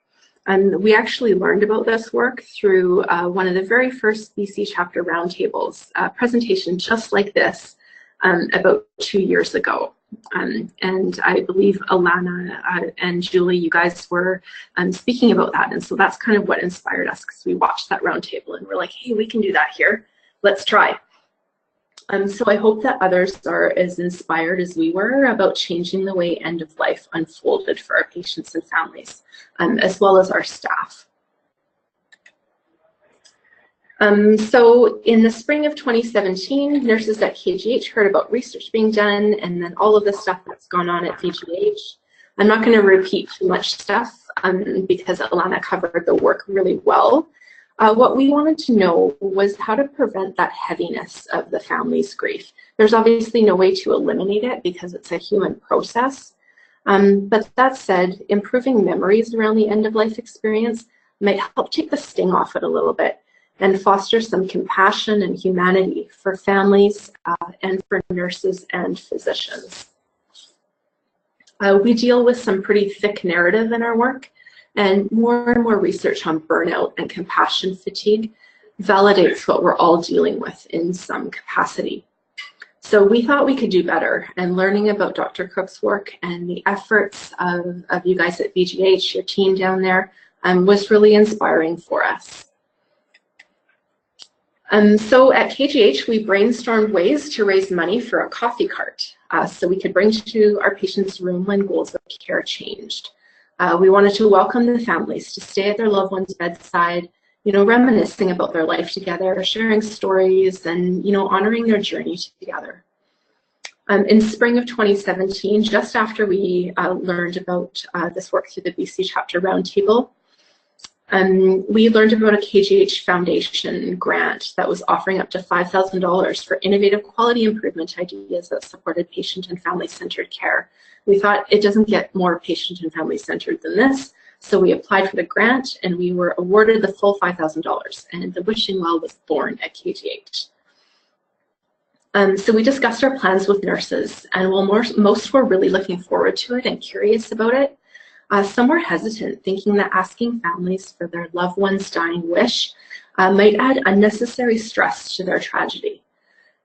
And we actually learned about this work through one of the very first BC chapter roundtables, a presentation just like this about 2 years ago. And I believe Alana and Julie, you guys were speaking about that. And so that's kind of what inspired us, because we watched that roundtable and we're like, hey, we can do that here. Let's try. So I hope that others are as inspired as we were about changing the way end of life unfolded for our patients and families, as well as our staff. So in the spring of 2017, nurses at KGH heard about research being done and then all of the stuff that's gone on at VGH. I'm not going to repeat too much stuff because Alana covered the work really well. What we wanted to know was how to prevent that heaviness of the family's grief. There's obviously no way to eliminate it because it's a human process. But that said, improving memories around the end-of-life experience might help take the sting off it a little bit and foster some compassion and humanity for families and for nurses and physicians. We deal with some pretty thick narrative in our work, and more research on burnout and compassion fatigue validates what we're all dealing with in some capacity. So we thought we could do better, and learning about Dr. Cook's work and the efforts of you guys at VGH, your team down there, was really inspiring for us. So at KGH, we brainstormed ways to raise money for a coffee cart so we could bring to our patients' room when goals of care changed. We wanted to welcome the families to stay at their loved one's bedside, you know, reminiscing about their life together, sharing stories, and, you know, honoring their journey together. In spring of 2017, just after we learned about this work through the BC Chapter Roundtable, we learned about a KGH Foundation grant that was offering up to $5,000 for innovative quality improvement ideas that supported patient and family-centered care. We thought it doesn't get more patient and family-centered than this, so we applied for the grant and we were awarded the full $5,000, and the wishing well was born at KGH. So we discussed our plans with nurses, and while most were really looking forward to it and curious about it, some were hesitant, thinking that asking families for their loved one's dying wish might add unnecessary stress to their tragedy.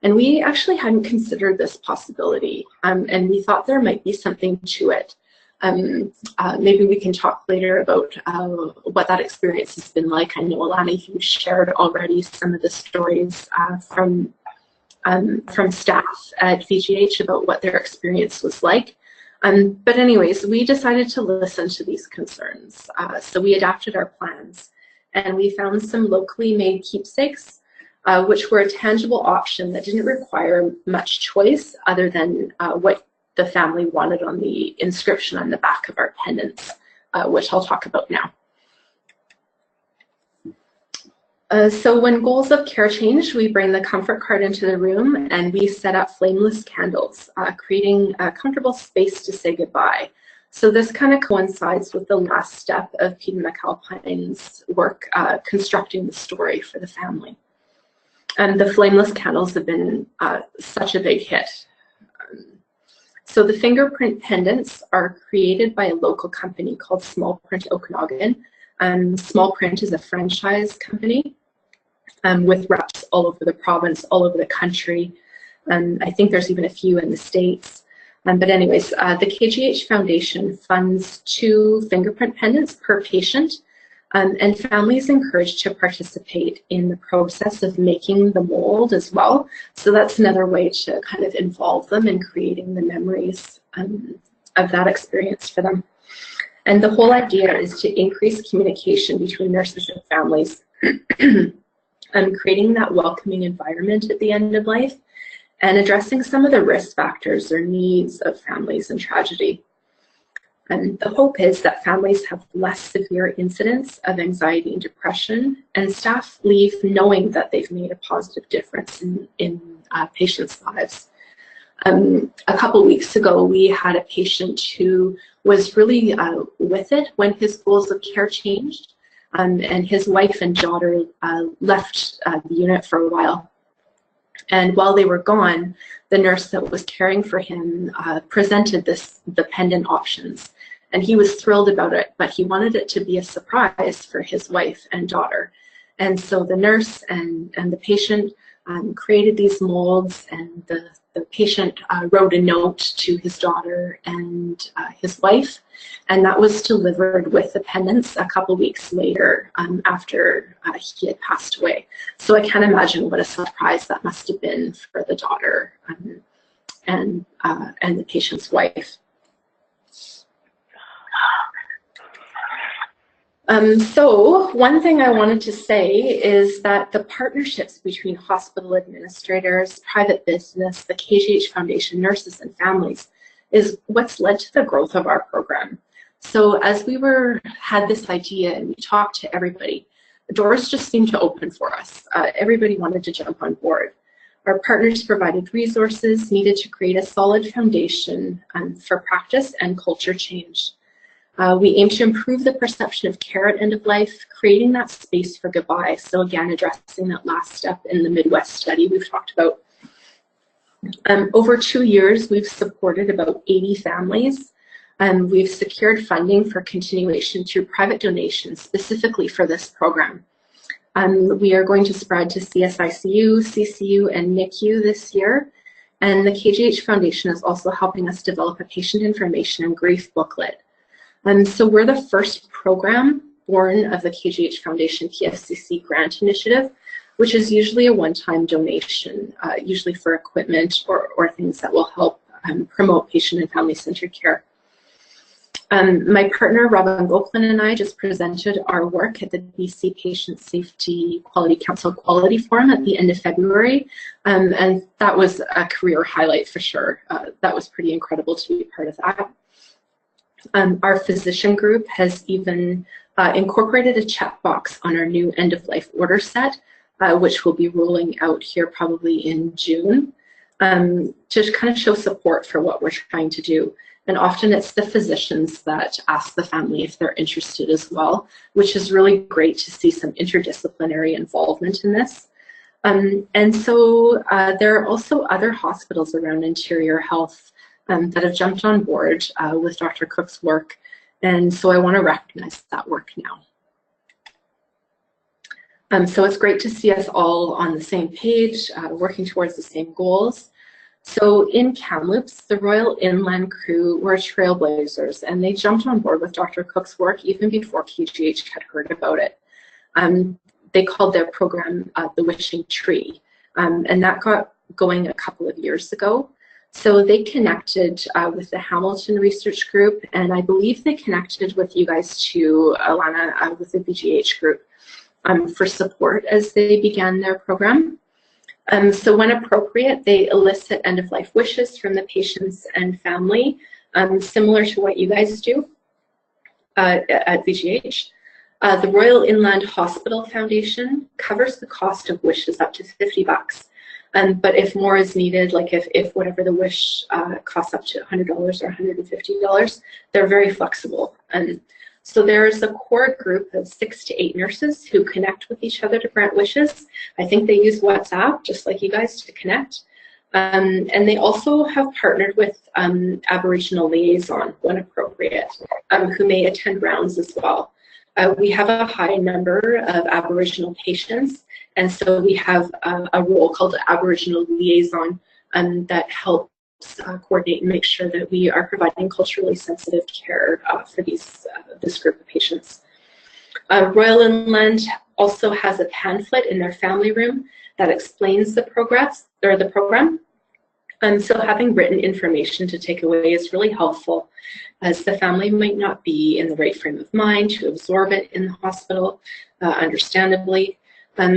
And we actually hadn't considered this possibility, and we thought there might be something to it. Maybe we can talk later about what that experience has been like. I know, Alana, you shared already some of the stories from staff at VGH about what their experience was like. But anyways, we decided to listen to these concerns. So we adapted our plans, and we found some locally made keepsakes, which were a tangible option that didn't require much choice other than what the family wanted on the inscription on the back of our pendants, which I'll talk about now. So when goals of care changed, we bring the comfort cart into the room and we set up flameless candles, creating a comfortable space to say goodbye. So this kind of coincides with the last step of Peden-McAlpine's work, constructing the story for the family. And the flameless candles have been such a big hit. So the fingerprint pendants are created by a local company called Small Print Okanagan. Small Print is a franchise company with reps all over the province, all over the country. I think there's even a few in the States. But anyways, the KGH Foundation funds 2 fingerprint pendants per patient, and families encouraged to participate in the process of making the mold as well. So that's another way to kind of involve them in creating the memories of that experience for them. And the whole idea is to increase communication between nurses and families and creating that welcoming environment at the end of life and addressing some of the risk factors or needs of families in tragedy. And the hope is that families have less severe incidents of anxiety and depression, and staff leave knowing that they've made a positive difference in patients' lives. A couple weeks ago, we had a patient who was really with it when his goals of care changed, and his wife and daughter left the unit for a while. And while they were gone, the nurse that was caring for him presented the pendant options. And he was thrilled about it, but he wanted it to be a surprise for his wife and daughter. And so the nurse and the patient created these molds, and the patient wrote a note to his daughter and his wife, and that was delivered with the pendants a couple weeks later after he had passed away. So I can't imagine what a surprise that must have been for the daughter and the patient's wife. So one thing I wanted to say is that the partnerships between hospital administrators, private business, the KGH Foundation, nurses, and families is what's led to the growth of our program. So as we had this idea and we talked to everybody, the doors just seemed to open for us. Everybody wanted to jump on board. Our partners provided resources needed to create a solid foundation for practice and culture change. We aim to improve the perception of care at end of life, creating that space for goodbye. So again, addressing that last step in the Midwest study we've talked about. Over 2 years, we've supported about 80 families. We've secured funding for continuation through private donations, specifically for this program. We are going to spread to CSICU, CCU, and NICU this year. And the KGH Foundation is also helping us develop a patient information and grief booklet. So we're the first program born of the KGH Foundation PFCC grant initiative, which is usually a one-time donation, usually for equipment or things that will help promote patient and family-centered care. My partner, Robin Goklin, and I just presented our work at the BC Patient Safety Quality Council Quality Forum at the end of February, and that was a career highlight for sure. That was pretty incredible to be part of that. Our physician group has even incorporated a checkbox on our new end-of-life order set, which will be rolling out here probably in June, to kind of show support for what we're trying to do. And often it's the physicians that ask the family if they're interested as well, which is really great to see some interdisciplinary involvement in this. And so there are also other hospitals around Interior Health that have jumped on board with Dr. Cook's work. And so I want to recognize that work now. So it's great to see us all on the same page, working towards the same goals. So in Kamloops, the Royal Inland crew were trailblazers, and they jumped on board with Dr. Cook's work even before KGH had heard about it. They called their program the Wishing Tree, and that got going a couple of years ago. So they connected with the Hamilton Research Group, and I believe they connected with you guys too, Alana, with the BGH group for support as they began their program. So when appropriate, they elicit end-of-life wishes from the patients and family, similar to what you guys do at BGH. The Royal Inland Hospital Foundation covers the cost of wishes up to $50. But if more is needed, like if whatever the wish costs up to $100 or $150, they're very flexible. And so there's a core group of 6 to 8 nurses who connect with each other to grant wishes. I think they use WhatsApp, just like you guys, to connect. And they also have partnered with Aboriginal liaison, when appropriate, who may attend rounds as well. We have a high number of Aboriginal patients, and so we have a role called Aboriginal liaison that helps coordinate and make sure that we are providing culturally sensitive care for this group of patients. Royal Inland also has a pamphlet in their family room that explains the program. So having written information to take away is really helpful, as the family might not be in the right frame of mind to absorb it in the hospital, understandably.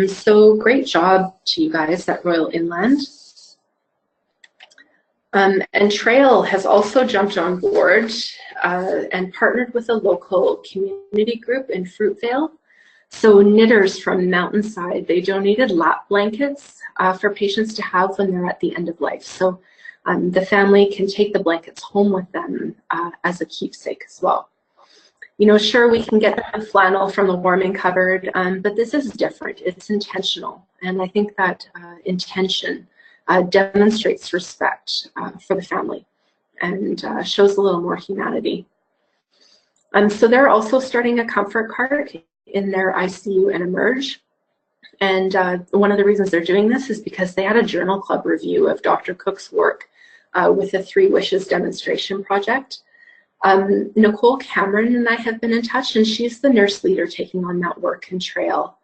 So great job to you guys at Royal Inland. And Trail has also jumped on board and partnered with a local community group in Fruitvale. So knitters from Mountainside, they donated lap blankets for patients to have when they're at the end of life. So the family can take the blankets home with them as a keepsake as well. You know, sure, we can get the flannel from the warming cupboard, but this is different. It's intentional. And I think that intention demonstrates respect for the family and shows a little more humanity. So they're also starting a comfort cart in their ICU and Emerge. And one of the reasons they're doing this is because they had a journal club review of Dr. Cook's work with the 3 Wishes demonstration project. Nicole Cameron and I have been in touch, and she's the nurse leader taking on that work in Trail.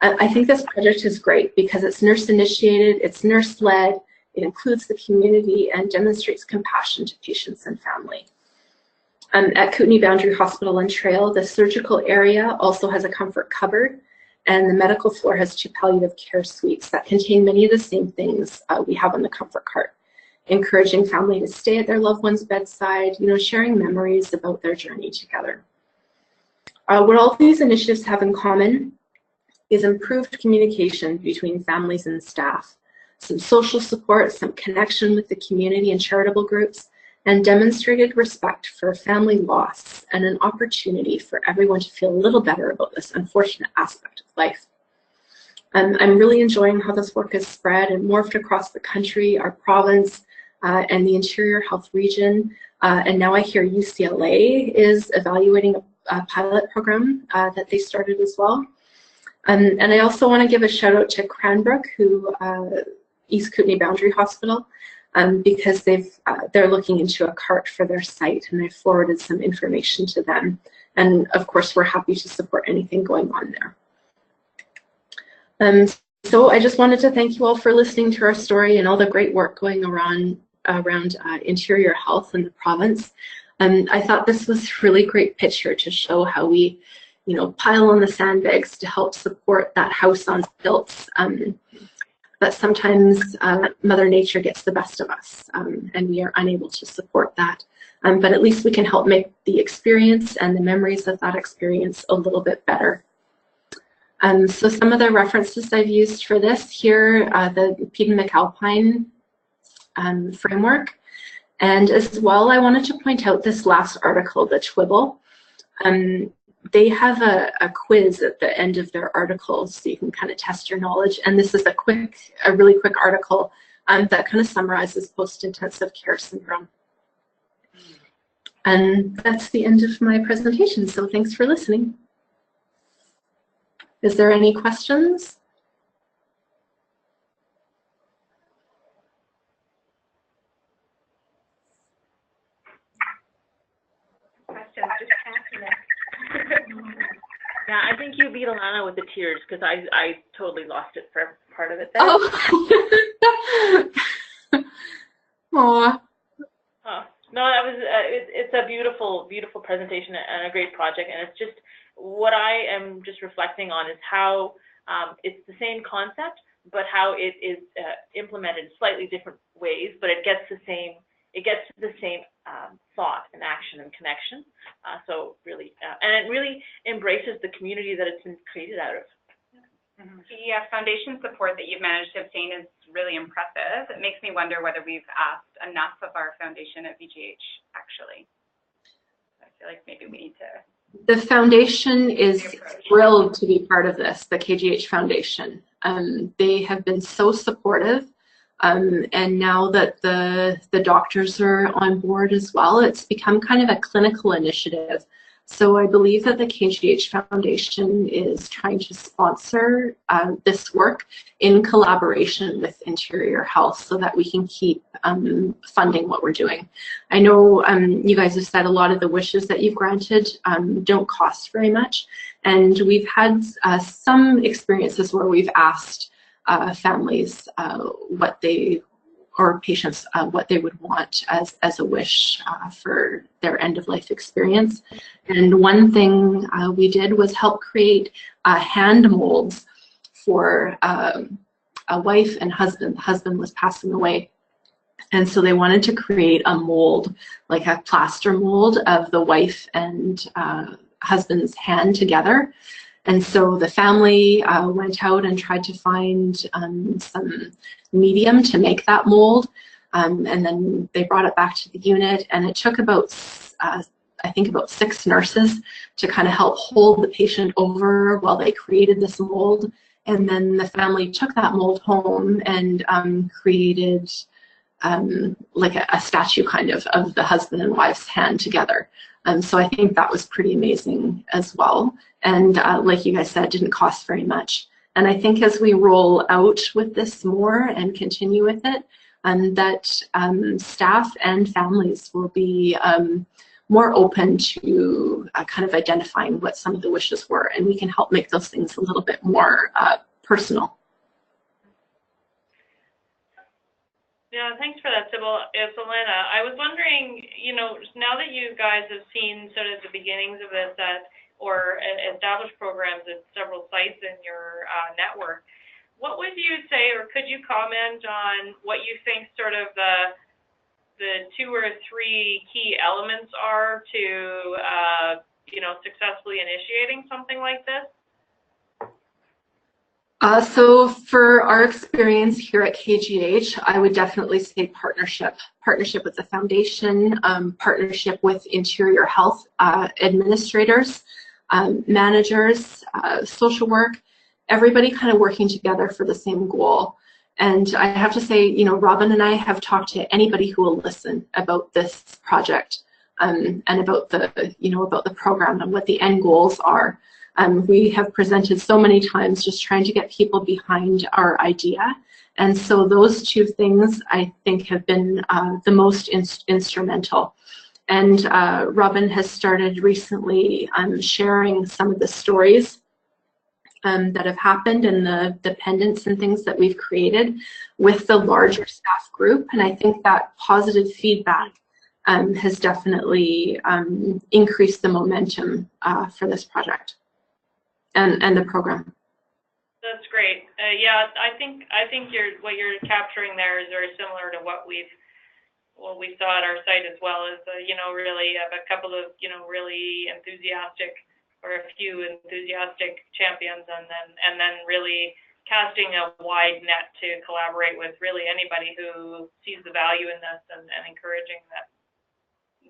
I think this project is great because it's nurse initiated, it's nurse led, it includes the community and demonstrates compassion to patients and family. At Kootenay Boundary Hospital and Trail, the surgical area also has a comfort cupboard, and the medical floor has 2 palliative care suites that contain many of the same things we have on the comfort cart, encouraging family to stay at their loved one's bedside, you know, sharing memories about their journey together. What all these initiatives have in common is improved communication between families and staff, some social support, some connection with the community and charitable groups, and demonstrated respect for family loss and an opportunity for everyone to feel a little better about this unfortunate aspect of life. I'm really enjoying how this work has spread and morphed across the country, our province, and the Interior Health Region. And now I hear UCLA is evaluating a pilot program that they started as well. And I also want to give a shout out to Cranbrook, East Kootenay Boundary Hospital, because they're looking into a cart for their site, and I forwarded some information to them. And of course, we're happy to support anything going on there. So I just wanted to thank you all for listening to our story and all the great work going around interior health in the province. I thought this was a really great picture to show how we, you know, pile on the sandbags to help support that house on stilts. But sometimes Mother Nature gets the best of us, and we are unable to support that. But at least we can help make the experience and the memories of that experience a little bit better. So some of the references I've used for this here, the Peden McAlpine framework. And as well, I wanted to point out this last article, the Twibble. They have a quiz at the end of their articles, so you can kind of test your knowledge. And this is a really quick article that kind of summarizes post-intensive care syndrome. And that's the end of my presentation, so thanks for listening. Is there any questions? Questions, just asking it. Yeah, I think you beat Alana with the tears, because I totally lost it for part of it there. Oh. Aww. Oh. No, that was it's a beautiful, beautiful presentation and a great project, and it's just what I am just reflecting on is how it's the same concept, but how it is implemented slightly different ways, but it gets to the same thought and action and connection. So really, and it really embraces the community that it's been created out of. The foundation support that you've managed to obtain is really impressive. It makes me wonder whether we've asked enough of our foundation at VGH, actually. I feel like maybe we need to... The foundation is thrilled to be part of this, the KGH Foundation. They have been so supportive, and now that the doctors are on board as well, it's become kind of a clinical initiative So I believe that the KGH Foundation is trying to sponsor this work in collaboration with Interior Health so that we can keep funding what we're doing. I know you guys have said a lot of the wishes that you've granted don't cost very much, and we've had some experiences where we've asked families what they, or patients, what they would want as a wish for their end-of-life experience. And one thing we did was help create hand molds for a wife and husband. The husband was passing away. And so they wanted to create a mold, like a plaster mold of the wife and husband's hand together. And so the family went out and tried to find some medium to make that mold. And then they brought it back to the unit, and it took about, I think about 6 nurses to kind of help hold the patient over while they created this mold. And then the family took that mold home and created like a statue kind of the husband and wife's hand together. So I think that was pretty amazing as well. And like you guys said, didn't cost very much. And I think as we roll out with this more and continue with it, that staff and families will be more open to kind of identifying what some of the wishes were, and we can help make those things a little bit more personal. Yeah, thanks for that, Sybil. Elena, I was wondering, you know, now that you guys have seen sort of the beginnings of this or established programs at several sites in your network, what would you say, or could you comment on what you think sort of the 2 or 3 key elements are to, you know, successfully initiating something like this? So for our experience here at KGH, I would definitely say partnership with the foundation, partnership with Interior Health administrators, managers, social work, everybody kind of working together for the same goal. And I have to say, you know, Robin and I have talked to anybody who will listen about this project and about the, you know, about the program and what the end goals are. We have presented so many times just trying to get people behind our idea. And so those 2 things I think have been the most instrumental. And Robin has started recently sharing some of the stories that have happened and the pendants and things that we've created with the larger staff group. And I think that positive feedback has definitely increased the momentum for this project and the program. That's great. Yeah, I think what you're capturing there is very similar to what we saw at our site as well. Is you know, really have a couple of, you know, really enthusiastic, or a few enthusiastic champions, and then really casting a wide net to collaborate with really anybody who sees the value in this, and encouraging that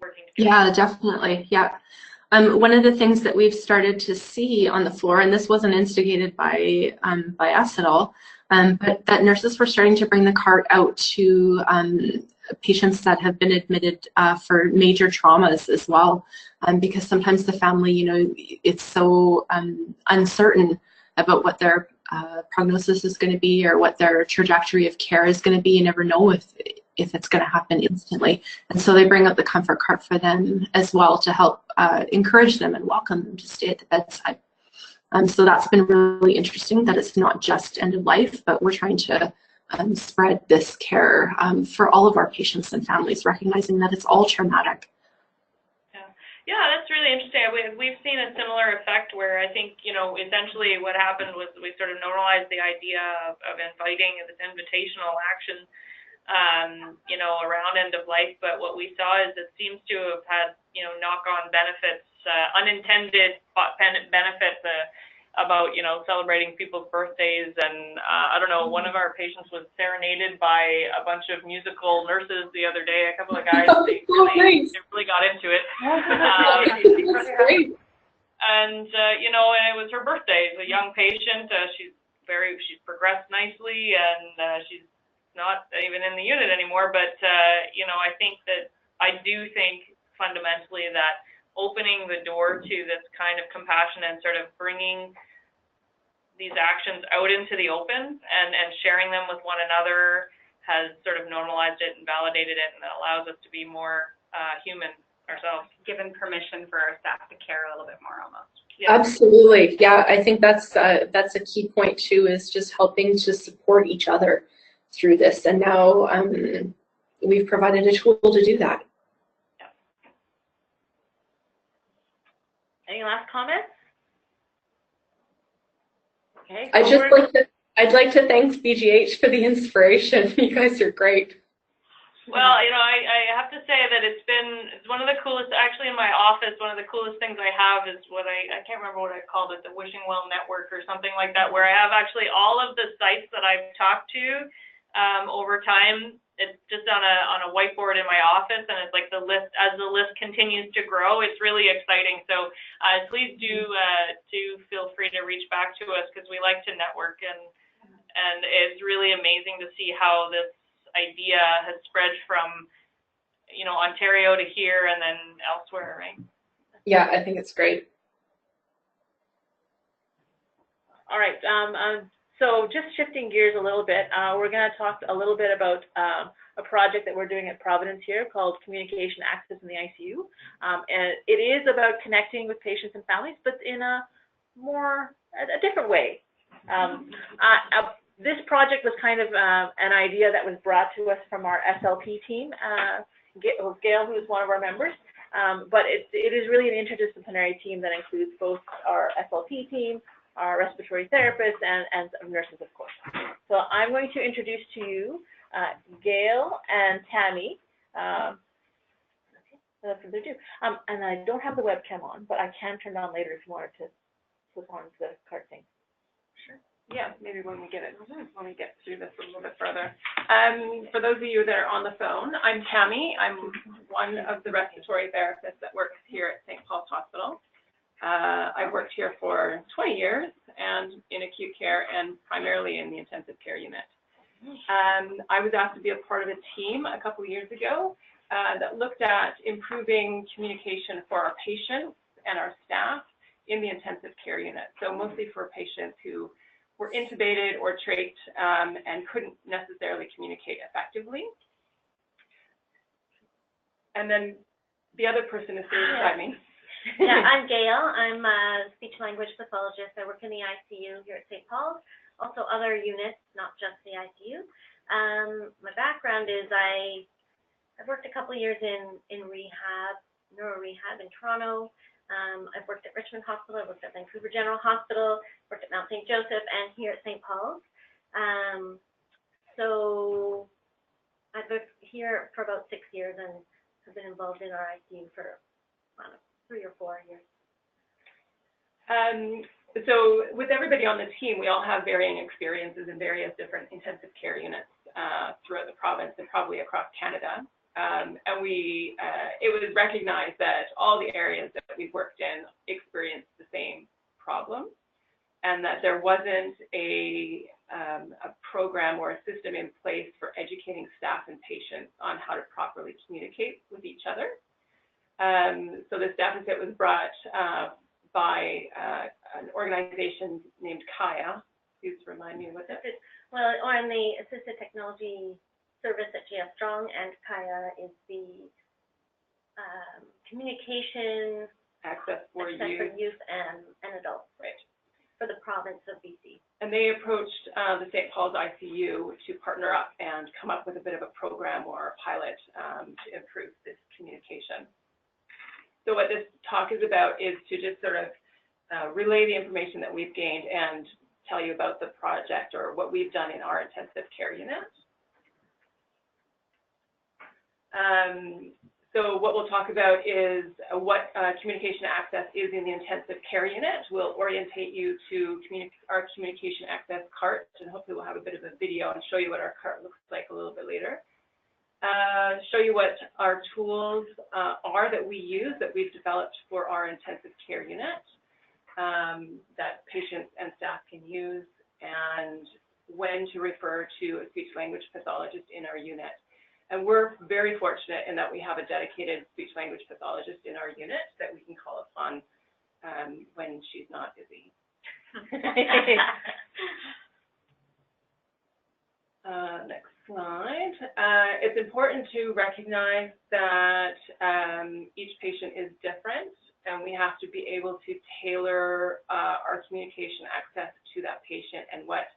working together. Yeah, definitely. Yeah. One of the things that we've started to see on the floor, and this wasn't instigated by us at all, but that nurses were starting to bring the cart out to patients that have been admitted for major traumas as well, because sometimes the family, you know, it's so uncertain about what their prognosis is going to be or what their trajectory of care is going to be. You never know if it's going to happen instantly. And so they bring out the comfort cart for them as well to help encourage them and welcome them to stay at the bedside. So that's been really interesting, that it's not just end of life, but we're trying to spread this care for all of our patients and families, recognizing that it's all traumatic. Yeah, that's really interesting. We've seen a similar effect where I think, you know, essentially what happened was we sort of normalized the idea of inviting this invitational action, you know, around end of life. But what we saw is it seems to have had, you know, knock-on benefits, unintended benefits about, you know, celebrating people's birthdays. And I don't know, one of our patients was serenaded by a bunch of musical nurses the other day. A couple of guys, they really got into it. That's great. And you know, and it was her birthday. It's a young patient. She's progressed nicely, and she's not even in the unit anymore. But you know, I do think fundamentally that opening the door to this kind of compassion and sort of bringing these actions out into the open and sharing them with one another has sort of normalized it and validated it, and that allows us to be more human ourselves. Given permission for our staff to care a little bit more almost. Yeah. Absolutely. Yeah, I think that's a key point too, is just helping to support each other through this. And now we've provided a tool to do that. Any last comments? Okay. I'd like to thank BGH for the inspiration. You guys are great. Well, you know, I have to say that it's one of the coolest, actually in my office, one of the coolest things I have is what I can't remember what I called it, the Wishing Well Network or something like that, where I have actually all of the sites that I've talked to over time. It's just on a whiteboard in my office, and it's like the list, as the list continues to grow, it's really exciting. So please do feel free to reach back to us, because we like to network, and it's really amazing to see how this idea has spread from, you know, Ontario to here and then elsewhere, right? Yeah, I think it's great. All right. So just shifting gears a little bit, we're going to talk a little bit about a project that we're doing at Providence here called Communication Access in the ICU. And it is about connecting with patients and families, but in a different way. This project was kind of an idea that was brought to us from our SLP team, Gail, who is one of our members. But it is really an interdisciplinary team that includes both our SLP team, our respiratory therapists, and nurses, of course. So I'm going to introduce to you Gail and Tammy. Without further ado. And I don't have the webcam on, but I can turn it on later if you wanted to flip on the card thing. Sure. Yeah, maybe when we get through this a little bit further. For those of you that are on the phone, I'm Tammy. I'm one of the respiratory therapists that works here at St. Paul's Hospital. I've worked here for 20 years and in acute care and primarily in the intensive care unit. I was asked to be a part of a team a couple of years ago that looked at improving communication for our patients and our staff in the intensive care unit. So mostly for patients who were intubated or trached and couldn't necessarily communicate effectively. And then the other person is sitting beside me. Yeah, I'm Gail. I'm a speech-language pathologist. I work in the ICU here at St. Paul's, also other units, not just the ICU. My background is I've worked a couple of years in rehab, neuro rehab in Toronto. I've worked at Richmond Hospital, I've worked at Vancouver General Hospital, worked at Mount St. Joseph, and here at St. Paul's. So I've worked here for about 6 years and have been involved in our ICU for, I don't know, 3 or 4 years. So with everybody on the team, we all have varying experiences in various different intensive care units throughout the province and probably across Canada. And it was recognized that all the areas that we've worked in experienced the same problem, and that there wasn't a program or a system in place for educating staff and patients on how to properly communicate with each other. So this deficit was brought by an organization named CACCN. Please remind me what that is. Well, I'm the Assisted Technology Service at JF Strong, and CACCN is the communication access for youth and adults, right, for the province of BC. And they approached the St. Paul's ICU to partner up and come up with a bit of a program or a pilot to improve this communication. So what this talk is about is to just sort of relay the information that we've gained and tell you about the project or what we've done in our intensive care unit. So what we'll talk about is what communication access is in the intensive care unit. We'll orientate you to our communication access cart, and hopefully we'll have a bit of a video and show you what our cart looks like a little bit later. Show you what our tools are that we use, that we've developed for our intensive care unit, that patients and staff can use, and when to refer to a speech-language pathologist in our unit. And we're very fortunate in that we have a dedicated speech-language pathologist in our unit that we can call upon when she's not busy. Next slide. It's important to recognize that each patient is different, and we have to be able to tailor our communication access to that patient and what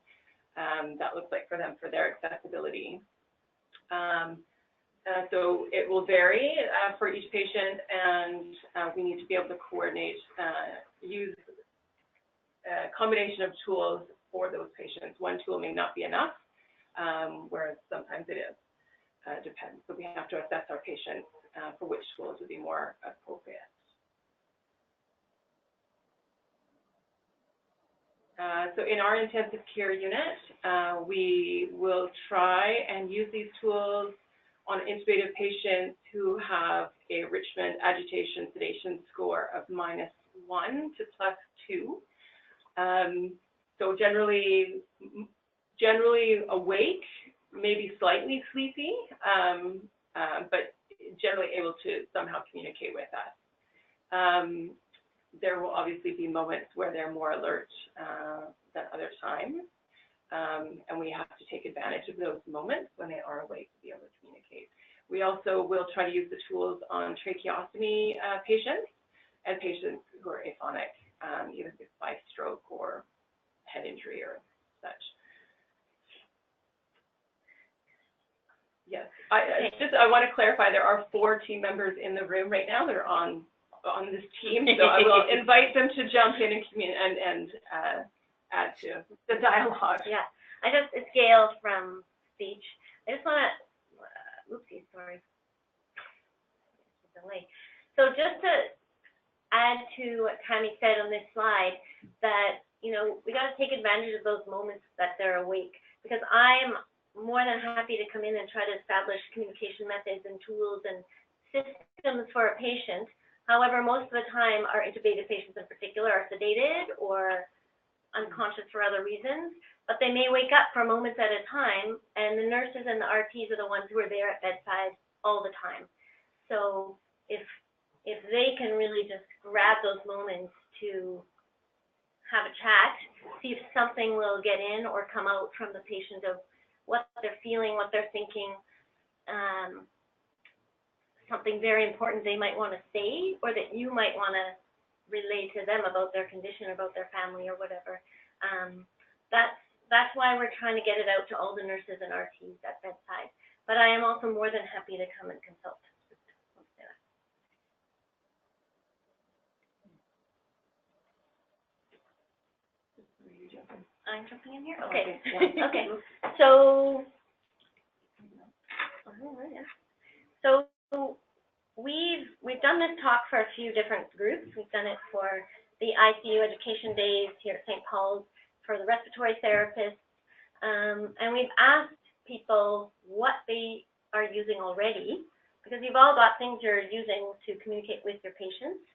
that looks like for them for their accessibility. So it will vary for each patient, and we need to be able to coordinate, use a combination of tools for those patients. One tool may not be enough, whereas sometimes it is. Depends. So we have to assess our patients for which tools would be more appropriate. So in our intensive care unit, we will try and use these tools on intubated patients who have a Richmond agitation sedation score of -1 to +2. So generally awake, maybe slightly sleepy, but generally able to somehow communicate with us. There will obviously be moments where they're more alert than other times, and we have to take advantage of those moments when they are awake to be able to communicate. We also will try to use the tools on tracheostomy patients and patients who are aphonic, either by stroke or head injury or such. Yes, I want to clarify, there are 4 team members in the room right now that are on this team, so I will invite them to jump in and add to the dialogue. Yeah, it's Gail from speech. I just want to, oopsie, sorry. So just to add to what Tammy said on this slide, that, you know, we got to take advantage of those moments that they're awake, because I'm more than happy to come in and try to establish communication methods and tools and systems for a patient. However, most of the time, our intubated patients in particular are sedated or unconscious for other reasons, but they may wake up for moments at a time, and the nurses and the RTs are the ones who are there at bedside all the time. So if they can really just grab those moments to have a chat, see if something will get in or come out from the patient of what they're feeling, what they're thinking, something very important they might want to say, or that you might want to relay to them about their condition, about their family, or whatever. That's why we're trying to get it out to all the nurses and RTs at bedside. But I am also more than happy to come and consult. I'm jumping in here? Okay. Okay. So we've done this talk for a few different groups. We've done it for the ICU education days here at St. Paul's, for the respiratory therapists, and we've asked people what they are using already, because you've all got things you're using to communicate with your patients.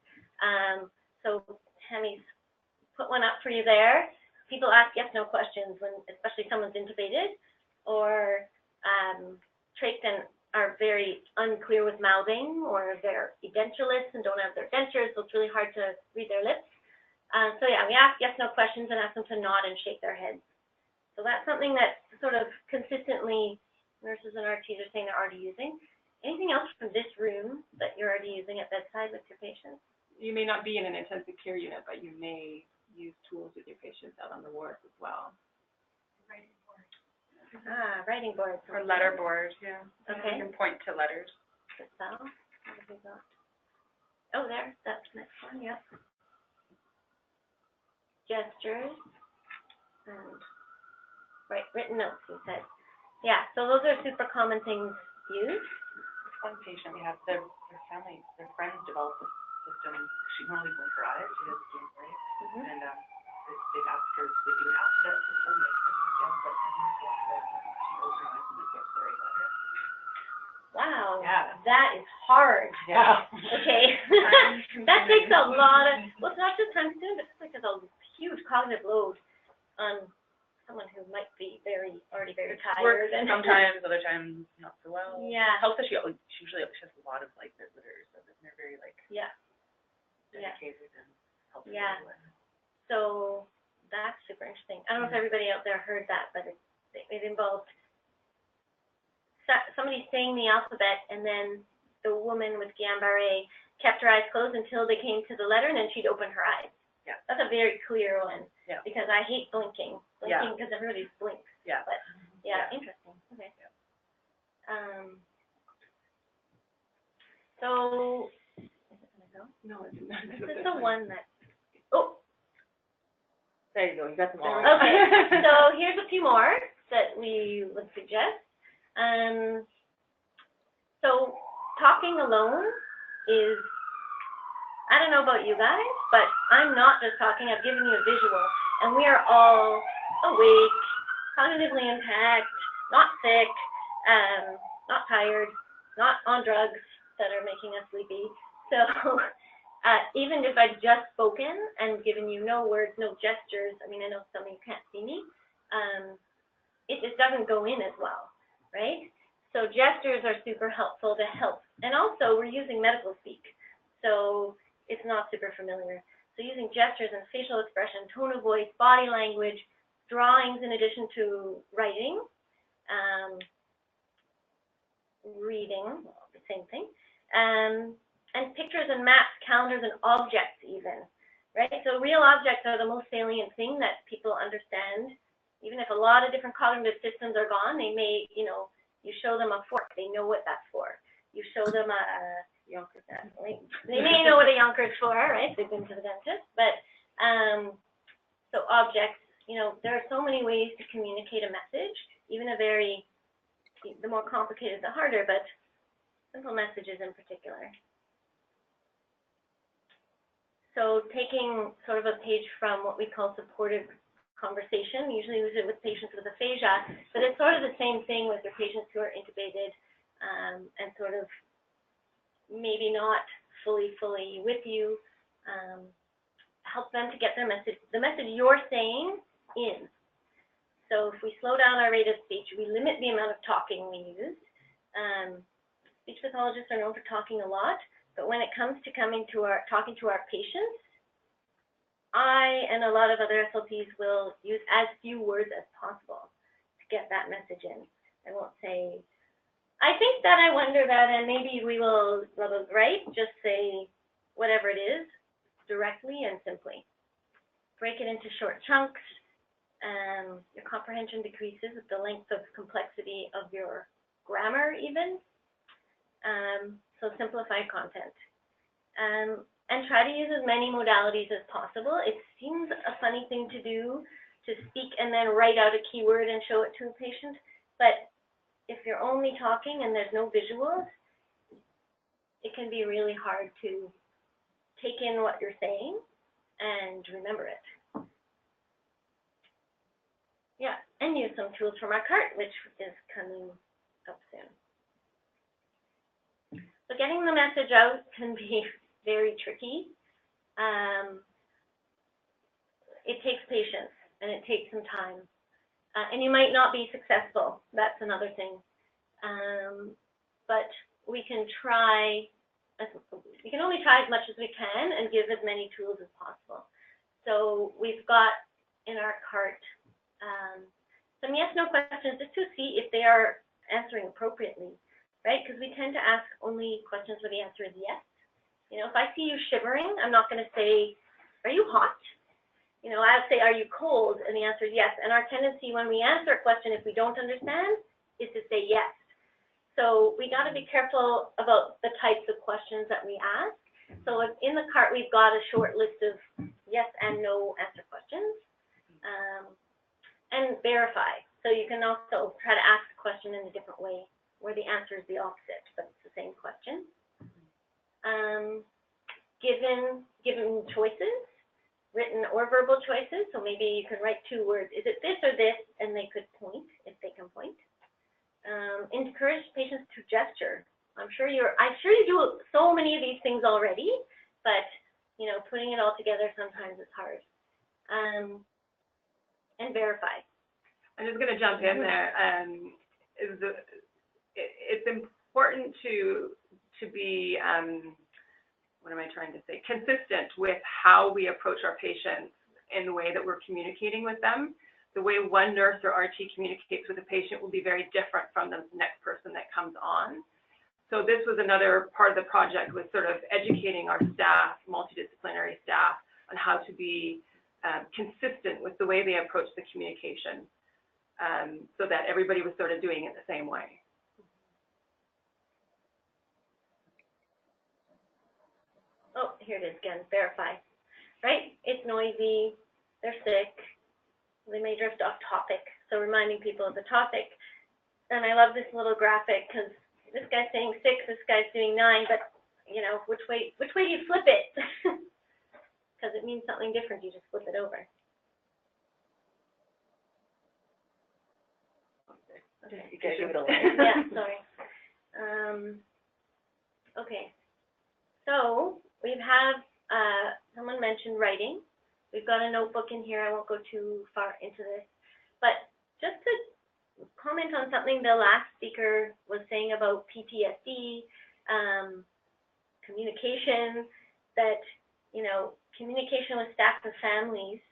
So Tammy's put one up for you there. People ask yes/no questions when, especially someone's intubated or trached and are very unclear with mouthing, or they're edentulous and don't have their dentures, so it's really hard to read their lips. So yeah, we ask yes/no questions and ask them to nod and shake their heads. So that's something that sort of consistently nurses and RTs are saying they're already using. Anything else from this room that you're already using at bedside with your patients? You may not be in an intensive care unit, but you may use tools with your patients out on the wards as well. Writing boards. Writing boards. Or letter boards, yeah. Okay. You can point to letters. So, what have we got? Oh, there, that's the next one, yep. Gestures and written notes, you said. Yeah, so those are super common things used. One patient, we have their family, their friends developed a system. She normally blink her eyes, she doesn't blink, right? And they've asked her to do an alphabet system, like but she goes her eyes and it gets the right letter. Wow, Yeah. that is hard. Yeah. Okay. That takes a lot of, well, it's not just time consuming, but it's like a huge cognitive load on someone who might be already very It tired. works And sometimes, other times not so well. Yeah. Helps that she usually has a lot of like visitors, so that they're very like Yeah. dedicated and helpful. Yeah. So that's super interesting. I don't know if everybody out there heard that, but it involved somebody saying the alphabet, and then the woman with Guillain-Barré kept her eyes closed until they came to the letter, and then she'd open her eyes. Yeah. That's a very clear one. Yeah. Because I hate blinking. Yeah. Because everybody blinks. Yeah. But yeah, Yeah. interesting. Okay. So is it gonna go? No, it's not. This is the one that. Oh. There you go. You got them all. Okay. So here's a few more that we would suggest. So talking alone is, I don't know about you guys, but I'm not just talking, I've given you a visual, and we are all awake, cognitively intact, not sick, not tired, not on drugs that are making us sleepy. So even if I've just spoken and given you no words, no gestures, I mean, I know some of you can't see me, it just doesn't go in as well, right? So gestures are super helpful to help. And also, we're using medical speak, so it's not super familiar. So using gestures and facial expression, tone of voice, body language, drawings in addition to writing, reading, well, the same thing, and pictures and maps, calendars and objects even, right? So real objects are the most salient thing that people understand. Even if a lot of different cognitive systems are gone, they may, you know, you show them a fork, they know what that's for. You show them a Yonkers, they may know what a Yonkers for, right? They've been to the dentist. But so objects, you know, there are so many ways to communicate a message, even the more complicated, the harder, but simple messages in particular. So taking sort of a page from what we call supportive conversation, usually use it with patients with aphasia, but it's sort of the same thing with their patients who are intubated and sort of maybe not fully with you. Help them to get the message you're saying in. So if we slow down our rate of speech, we limit the amount of talking we use. Speech pathologists are known for talking a lot, but when it comes to talking to our patients, I and a lot of other SLPs will use as few words as possible to get that message in. I won't say, I think that, I wonder that, and maybe we will, right? Just say whatever it is, directly and simply. Break it into short chunks. Your comprehension decreases with the length of complexity of your grammar even. So simplify content. And try to use as many modalities as possible. It seems a funny thing to do, to speak and then write out a keyword and show it to a patient, but if you're only talking and there's no visuals, it can be really hard to take in what you're saying and remember it. Yeah, and use some tools from our cart, which is coming up soon. So getting the message out can be very tricky. It takes patience and it takes some time. And you might not be successful. That's another thing. But we can try, we can only try as much as we can and give as many tools as possible. So we've got in our cart some yes/no questions just to see if they are answering appropriately, right? Because we tend to ask only questions where the answer is yes. You know, if I see you shivering, I'm not going to say, are you hot? You know, I'll say, are you cold? And the answer is yes. And our tendency when we answer a question, if we don't understand, is to say yes. So we got to be careful about the types of questions that we ask. So in the cart, we've got a short list of yes and no answer questions. And verify. So you can also try to ask a question in a different way, where the answer is the opposite, but it's the same question. Given choices, written or verbal choices, so maybe you can write 2 words. Is it this or this? And they could point, if they can point. Encourage patients to gesture. I'm sure you do so many of these things already, but you know, putting it all together sometimes is hard. And verify. I'm just going to jump in there. It's important to be, what am I trying to say, consistent with how we approach our patients in the way that we're communicating with them. The way one nurse or RT communicates with a patient will be very different from the next person that comes on. So this was another part of the project, was sort of educating our staff, multidisciplinary staff, on how to be consistent with the way they approach the communication, so that everybody was sort of doing it the same way. Oh, here it is again, verify, right? It's noisy, they're sick, they may drift off topic. So reminding people of the topic. And I love this little graphic because this guy's saying 6, this guy's doing 9, but you know, which way do you flip it? Because it means something different, you just flip it over. Okay. You gotta give it a look. Yeah, sorry. Okay, so we have, someone mentioned writing. We've got a notebook in here. I won't go too far into this, but just to comment on something the last speaker was saying about PTSD, communication, that, you know, communication with staff and families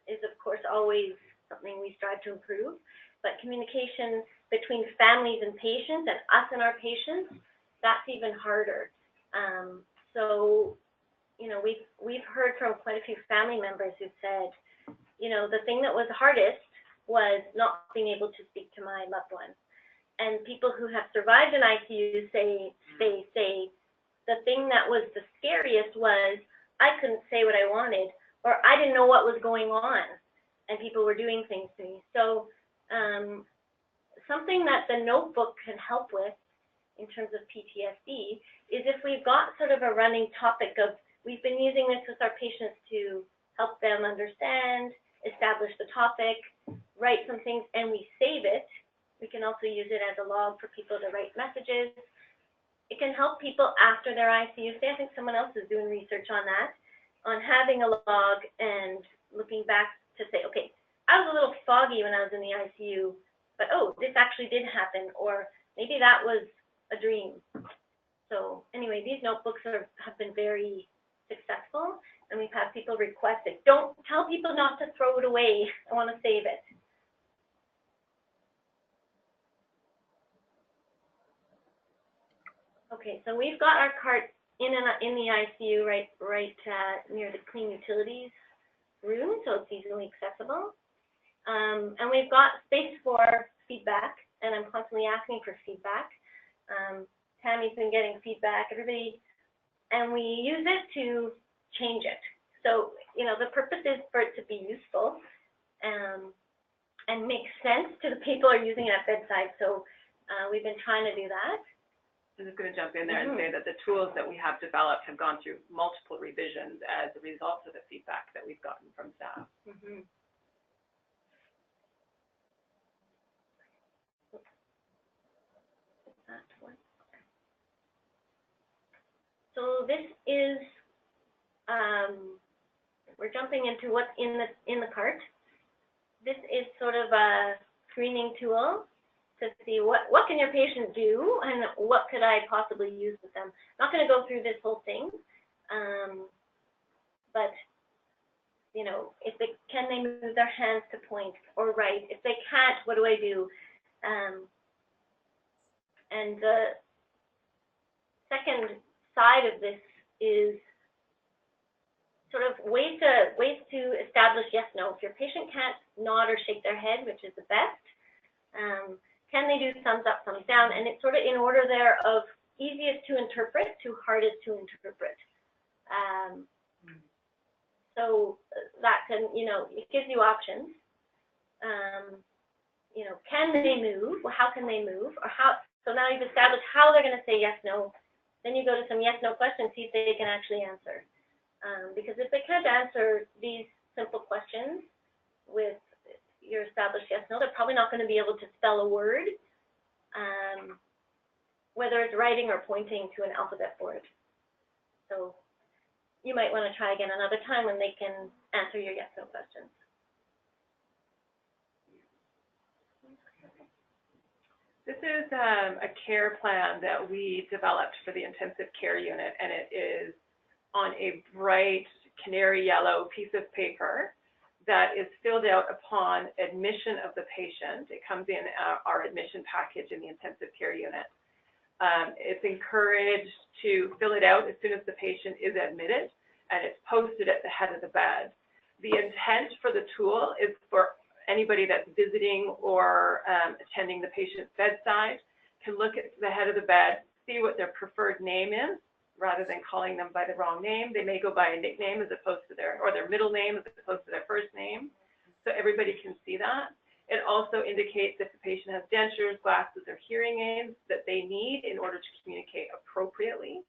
is, of course, always something we strive to improve, but communication between families and patients, and us and our patients, that's even harder. So, you know, we've heard from quite a few family members who said, you know, the thing that was hardest was not being able to speak to my loved one. And people who have survived an ICU say the thing that was the scariest was I couldn't say what I wanted, or I didn't know what was going on, and people were doing things to me. So something that the notebook can help with in terms of PTSD is if we've got sort of a running topic of, we've been using this with our patients to help them understand, establish the topic, write some things, and we save it. We can also use it as a log for people to write messages. It can help people after their ICU stay. I think someone else is doing research on that, on having a log and looking back to say, okay, I was a little foggy when I was in the ICU, but oh, this actually did happen, or maybe that was a dream. So anyway, these notebooks have been very successful, and we've had people request it. Don't tell people not to throw it away. I want to save it. Okay, so we've got our cart in the ICU right near the clean utilities room, so it's easily accessible. And we've got space for feedback, and I'm constantly asking for feedback. Tammy's been getting feedback, everybody, and we use it to change it. So, you know, the purpose is for it to be useful and make sense to the people who are using it at bedside. So we've been trying to do that. I'm just going to jump in there and say that the tools that we have developed have gone through multiple revisions as a result of the feedback that we've gotten from staff. So this is, we're jumping into what's in the cart. This is sort of a screening tool to see what can your patient do and what could I possibly use with them. I'm not going to go through this whole thing, but you know, can they move their hands to point or write? If they can't, what do I do? And the second side of this is sort of ways to establish yes, no. If your patient can't nod or shake their head, which is the best, can they do thumbs up, thumbs down? And it's sort of in order there of easiest to interpret to hardest to interpret. So that can, you know, it gives you options. You know, can they move? Well, how can they move? Or how? So now you've established how they're going to say yes, no. Then you go to some yes, no questions, see if they can actually answer. Because if they can't answer these simple questions with your established yes, no, they're probably not going to be able to spell a word, whether it's writing or pointing to an alphabet board. So you might want to try again another time when they can answer your yes, no questions. This is a care plan that we developed for the intensive care unit, and it is on a bright canary yellow piece of paper that is filled out upon admission of the patient. It comes in our admission package in the intensive care unit. It's encouraged to fill it out as soon as the patient is admitted, and it's posted at the head of the bed. The intent for the tool is for anybody that's visiting or attending the patient's bedside can look at the head of the bed, see what their preferred name is, rather than calling them by the wrong name. They may go by a nickname as opposed to their middle name as opposed to their first name. So everybody can see that. It also indicates if the patient has dentures, glasses, or hearing aids that they need in order to communicate appropriately.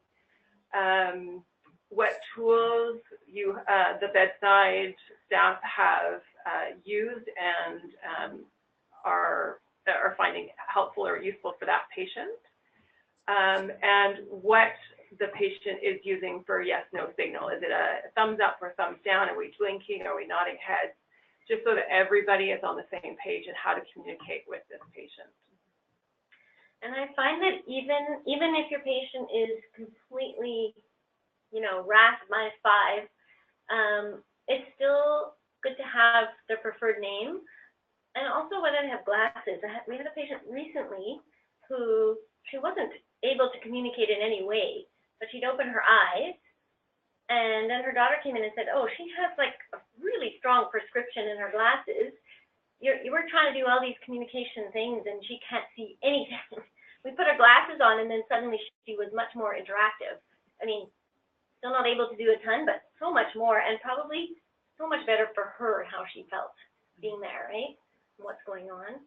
What tools the bedside staff have used and are finding helpful or useful for that patient, and what the patient is using for yes/no signal. Is it a thumbs up or thumbs down? Are we blinking? Are we nodding heads? Just so that everybody is on the same page and how to communicate with this patient. And I find that even if your patient is completely, RAS -5, it's still good to have their preferred name, and also whether they have glasses. We had a patient recently who she wasn't able to communicate in any way, but she'd open her eyes, and then her daughter came in and said, "Oh, she has like a really strong prescription in her glasses. You were trying to do all these communication things, and she can't see anything." We put her glasses on, and then suddenly she was much more interactive. I mean, still not able to do a ton, but so much more, and probably so much better for her how she felt being there, right? And what's going on.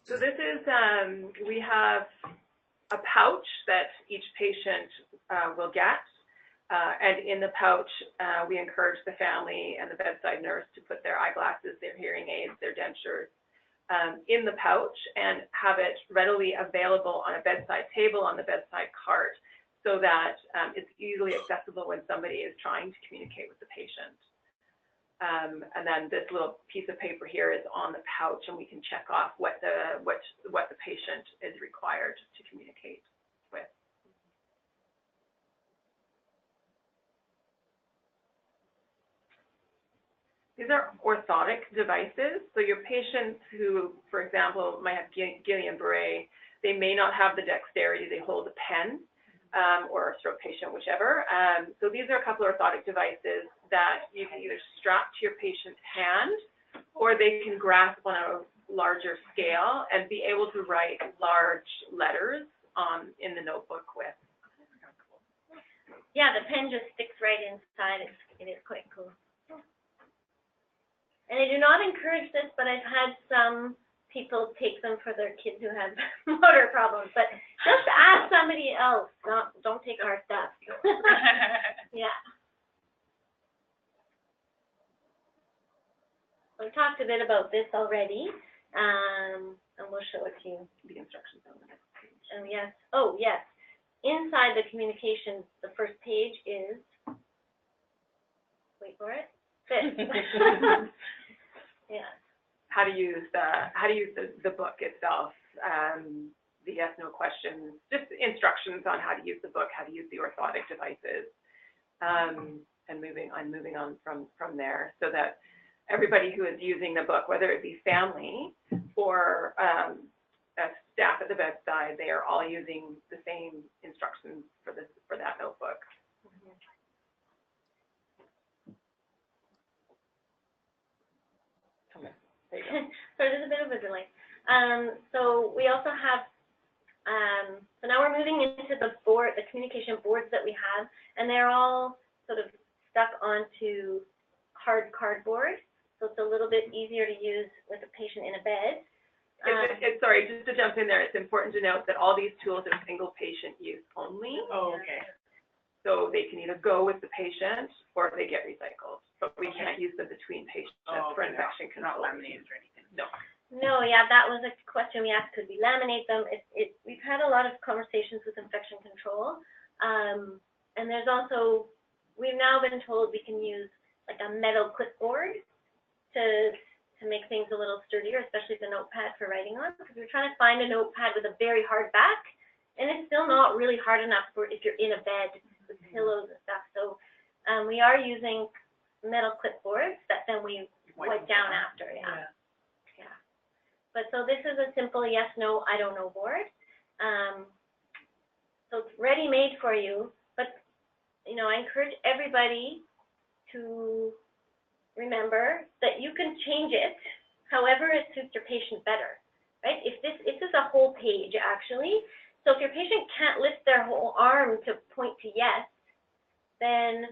So this is, we have a pouch that each patient will get, and in the pouch, we encourage the family and the bedside nurse to put their eyeglasses, their hearing aids, their dentures in the pouch and have it readily available on a bedside table, on the bedside cart, so that it's easily accessible when somebody is trying to communicate with the patient. And then this little piece of paper here is on the pouch, and we can check off what the patient is required to communicate with. These are orthotic devices. So your patients who, for example, might have Guillain-Barré, they may not have the dexterity. They hold a pen, or a stroke patient, whichever. So these are a couple of orthotic devices that you can either strap to your patient's hand, or they can grasp on a larger scale and be able to write large letters in the notebook with. Yeah, the pen just sticks right inside. It is quite cool. And I do not encourage this, but I've had some people take them for their kids who have motor problems. But just ask somebody else. Don't take our stuff. Yeah. We talked a bit about this already, and we'll show it to you. The instructions on the next page. Oh yes. Oh yes. Inside the communications, the first page is. Wait for it. Fit. Yeah. How to use the book itself, the yes/no questions, just instructions on how to use the book, how to use the orthotic devices, and moving on from there, so that everybody who is using the book, whether it be family or staff at the bedside, they are all using the same instructions for that notebook. So there's a bit of a delay. So we also have, so now we're moving into the communication boards that we have, and they're all sort of stuck onto hard cardboard. So it's a little bit easier to use with a patient in a bed. Sorry, just to jump in there, it's important to note that all these tools are single patient use only. Oh, okay. So they can either go with the patient or they get recycled, but we can't use them between patients for infection control. Not laminated or anything. No. No, yeah, that was a question we asked. Could we laminate them? We've had a lot of conversations with infection control, and there's also we've now been told we can use like a metal clipboard to make things a little sturdier, especially the notepad for writing on, because we're trying to find a notepad with a very hard back, and it's still not really hard enough for if you're in a bed with pillows and stuff. So we are using metal clipboards that then we wipe down after. Yeah. But so this is a simple yes, no, I don't know board. So it's ready-made for you, but you know, I encourage everybody to remember that you can change it however it suits your patient better, right? If this is a whole page actually, so if your patient can't lift their whole arm to point to yes, then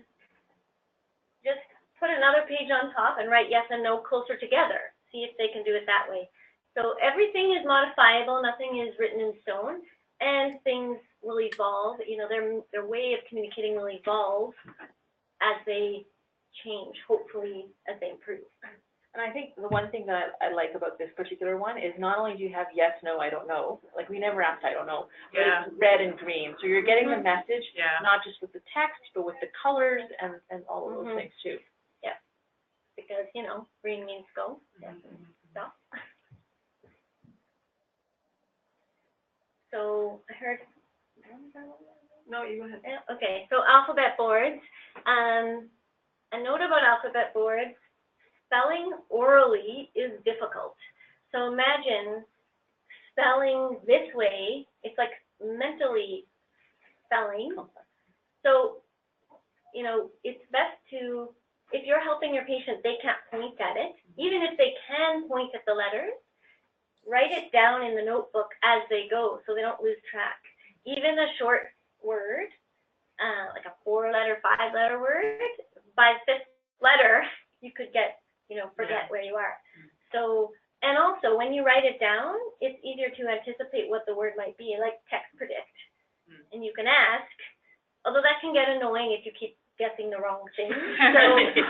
just put another page on top and write yes and no closer together. See if they can do it that way. So everything is modifiable, nothing is written in stone, and things will evolve. You know, their way of communicating will evolve as they change, hopefully as they improve. And I think the one thing that I like about this particular one is not only do you have yes, no, I don't know, like we never asked I don't know, but it's red and green. So you're getting the message, not just with the text, but with the colors and all of those things too. Yeah, because, you know, green means go. So. So I heard. No, you go ahead. Okay, so alphabet boards. A note about alphabet boards: spelling orally is difficult. So imagine spelling this way. It's like mentally spelling. So, you know, it's best to, if you're helping your patient, they can't point at it. Even if they can point at the letters, write it down in the notebook as they go so they don't lose track. Even a short word, like a 4-letter, 5-letter word, by the 5th letter, you could get, you know, forget where you are. So, and also when you write it down, it's easier to anticipate what the word might be, like text predict. And you can ask, although that can get annoying if you keep guessing the wrong thing. So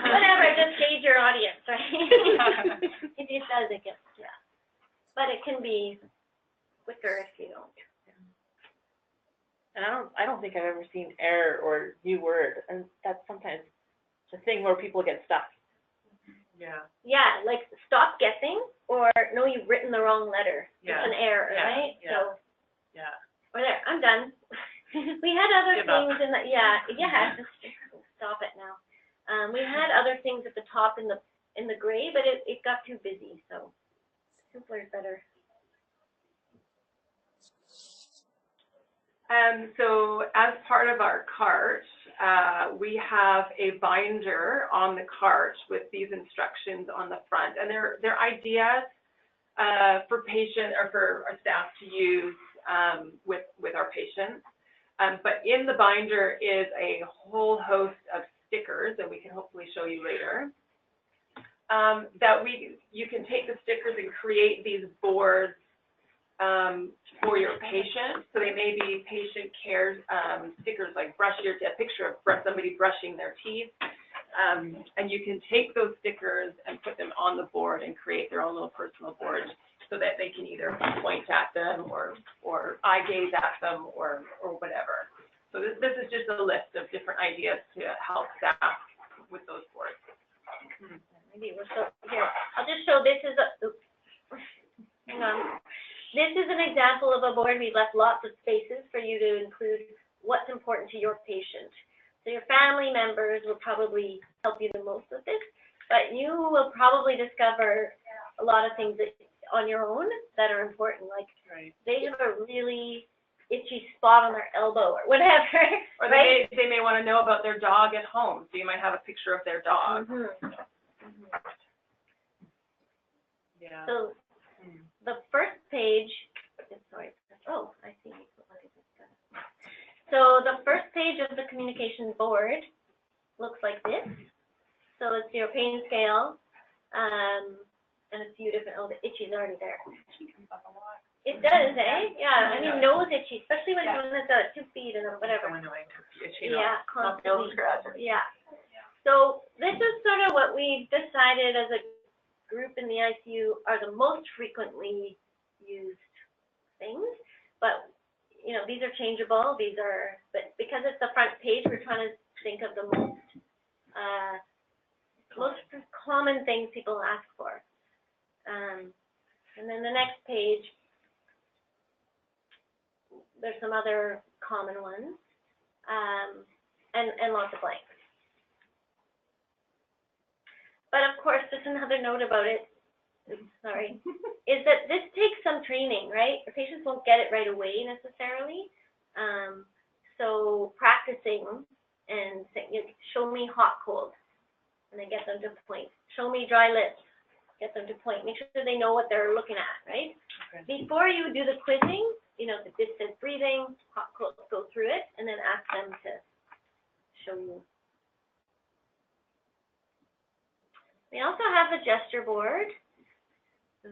whatever, just gauge your audience, right? If it does, it gets, but it can be quicker if you don't. And I don't think I've ever seen error or new word, and that's sometimes the thing where people get stuck. Yeah, like stop guessing, or no, you've written the wrong letter. It's an error, right? So, or there, I'm done. We had other things in the, just stop it now. We had other things at the top in the gray, but it got too busy, so simpler is better. So as part of our cart, we have a binder on the cart with these instructions on the front, and they're ideas for patient or for our staff to use with our patients. But in the binder is a whole host of stickers that we can hopefully show you later. You can take the stickers and create these boards for your patient. So they may be patient care stickers, like a picture of somebody brushing their teeth. And you can take those stickers and put them on the board and create their own little personal board so that they can either point at them or eye gaze at them or whatever. So this is just a list of different ideas to help staff with those boards. Maybe we'll show here. I'll just show this is hang on. This is an example of a board. We've left lots of spaces for you to include what's important to your patient. So your family members will probably help you the most with this, but you will probably discover a lot of things on your own that are important. Like they have a really itchy spot on their elbow or whatever. Or they may want to know about their dog at home. So you might have a picture of their dog. So the first page, I see. So the first page of the communication board looks like this. So it's your pain scale, and a few different, the itchy's already there. It does, eh? Yeah, I mean, nose itchy, especially when it's 2 feet and whatever. Yeah, constantly. Yeah. So this is sort of what we decided as a group in the ICU are the most frequently used things, but you know, these are changeable. But because it's the front page, we're trying to think of the most common things people ask for. And then the next page, there's some other common ones, and lots of blanks. But of course, just another note about it, sorry, is that this takes some training, right? The patients won't get it right away necessarily. So practicing and saying, show me hot, cold, and then get them to point. Show me dry lips, get them to point. Make sure they know what they're looking at, right? Okay. Before you do the quizzing, you know, the distance breathing, hot, cold, go through it, and then ask them to show you. We also have a gesture board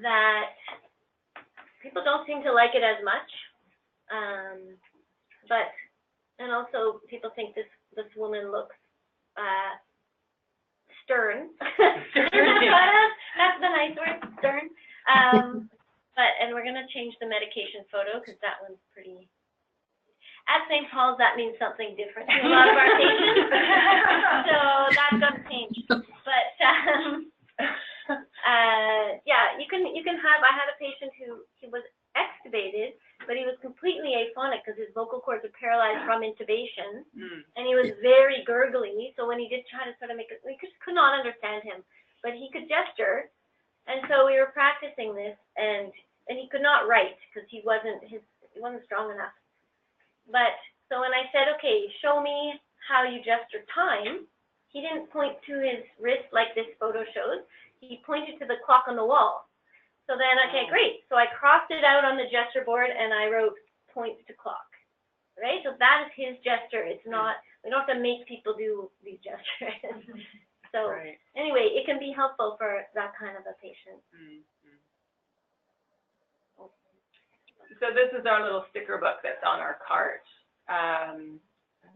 that people don't seem to like it as much, and also people think this woman looks stern. That's the nice word, stern. And we're going to change the medication photo because that one's pretty. At St. Paul's, that means something different to a lot of our patients. So that's going to change. But yeah, you can have. I had a patient who he was extubated, but he was completely aphonic because his vocal cords were paralyzed from intubation, and he was very gurgly. So when he did try to sort of make it, we just could not understand him, but he could gesture, and so we were practicing this, and he could not write because he wasn't strong enough. But so when I said, okay, show me how you gesture time, he didn't point to his wrist like this photo shows. He pointed to the clock on the wall. So then, okay, great. So I crossed it out on the gesture board and I wrote points to clock, right? So that is his gesture. It's not, we don't have to make people do these gestures. So anyway, it can be helpful for that kind of a patient. So this is our little sticker book that's on our cart. I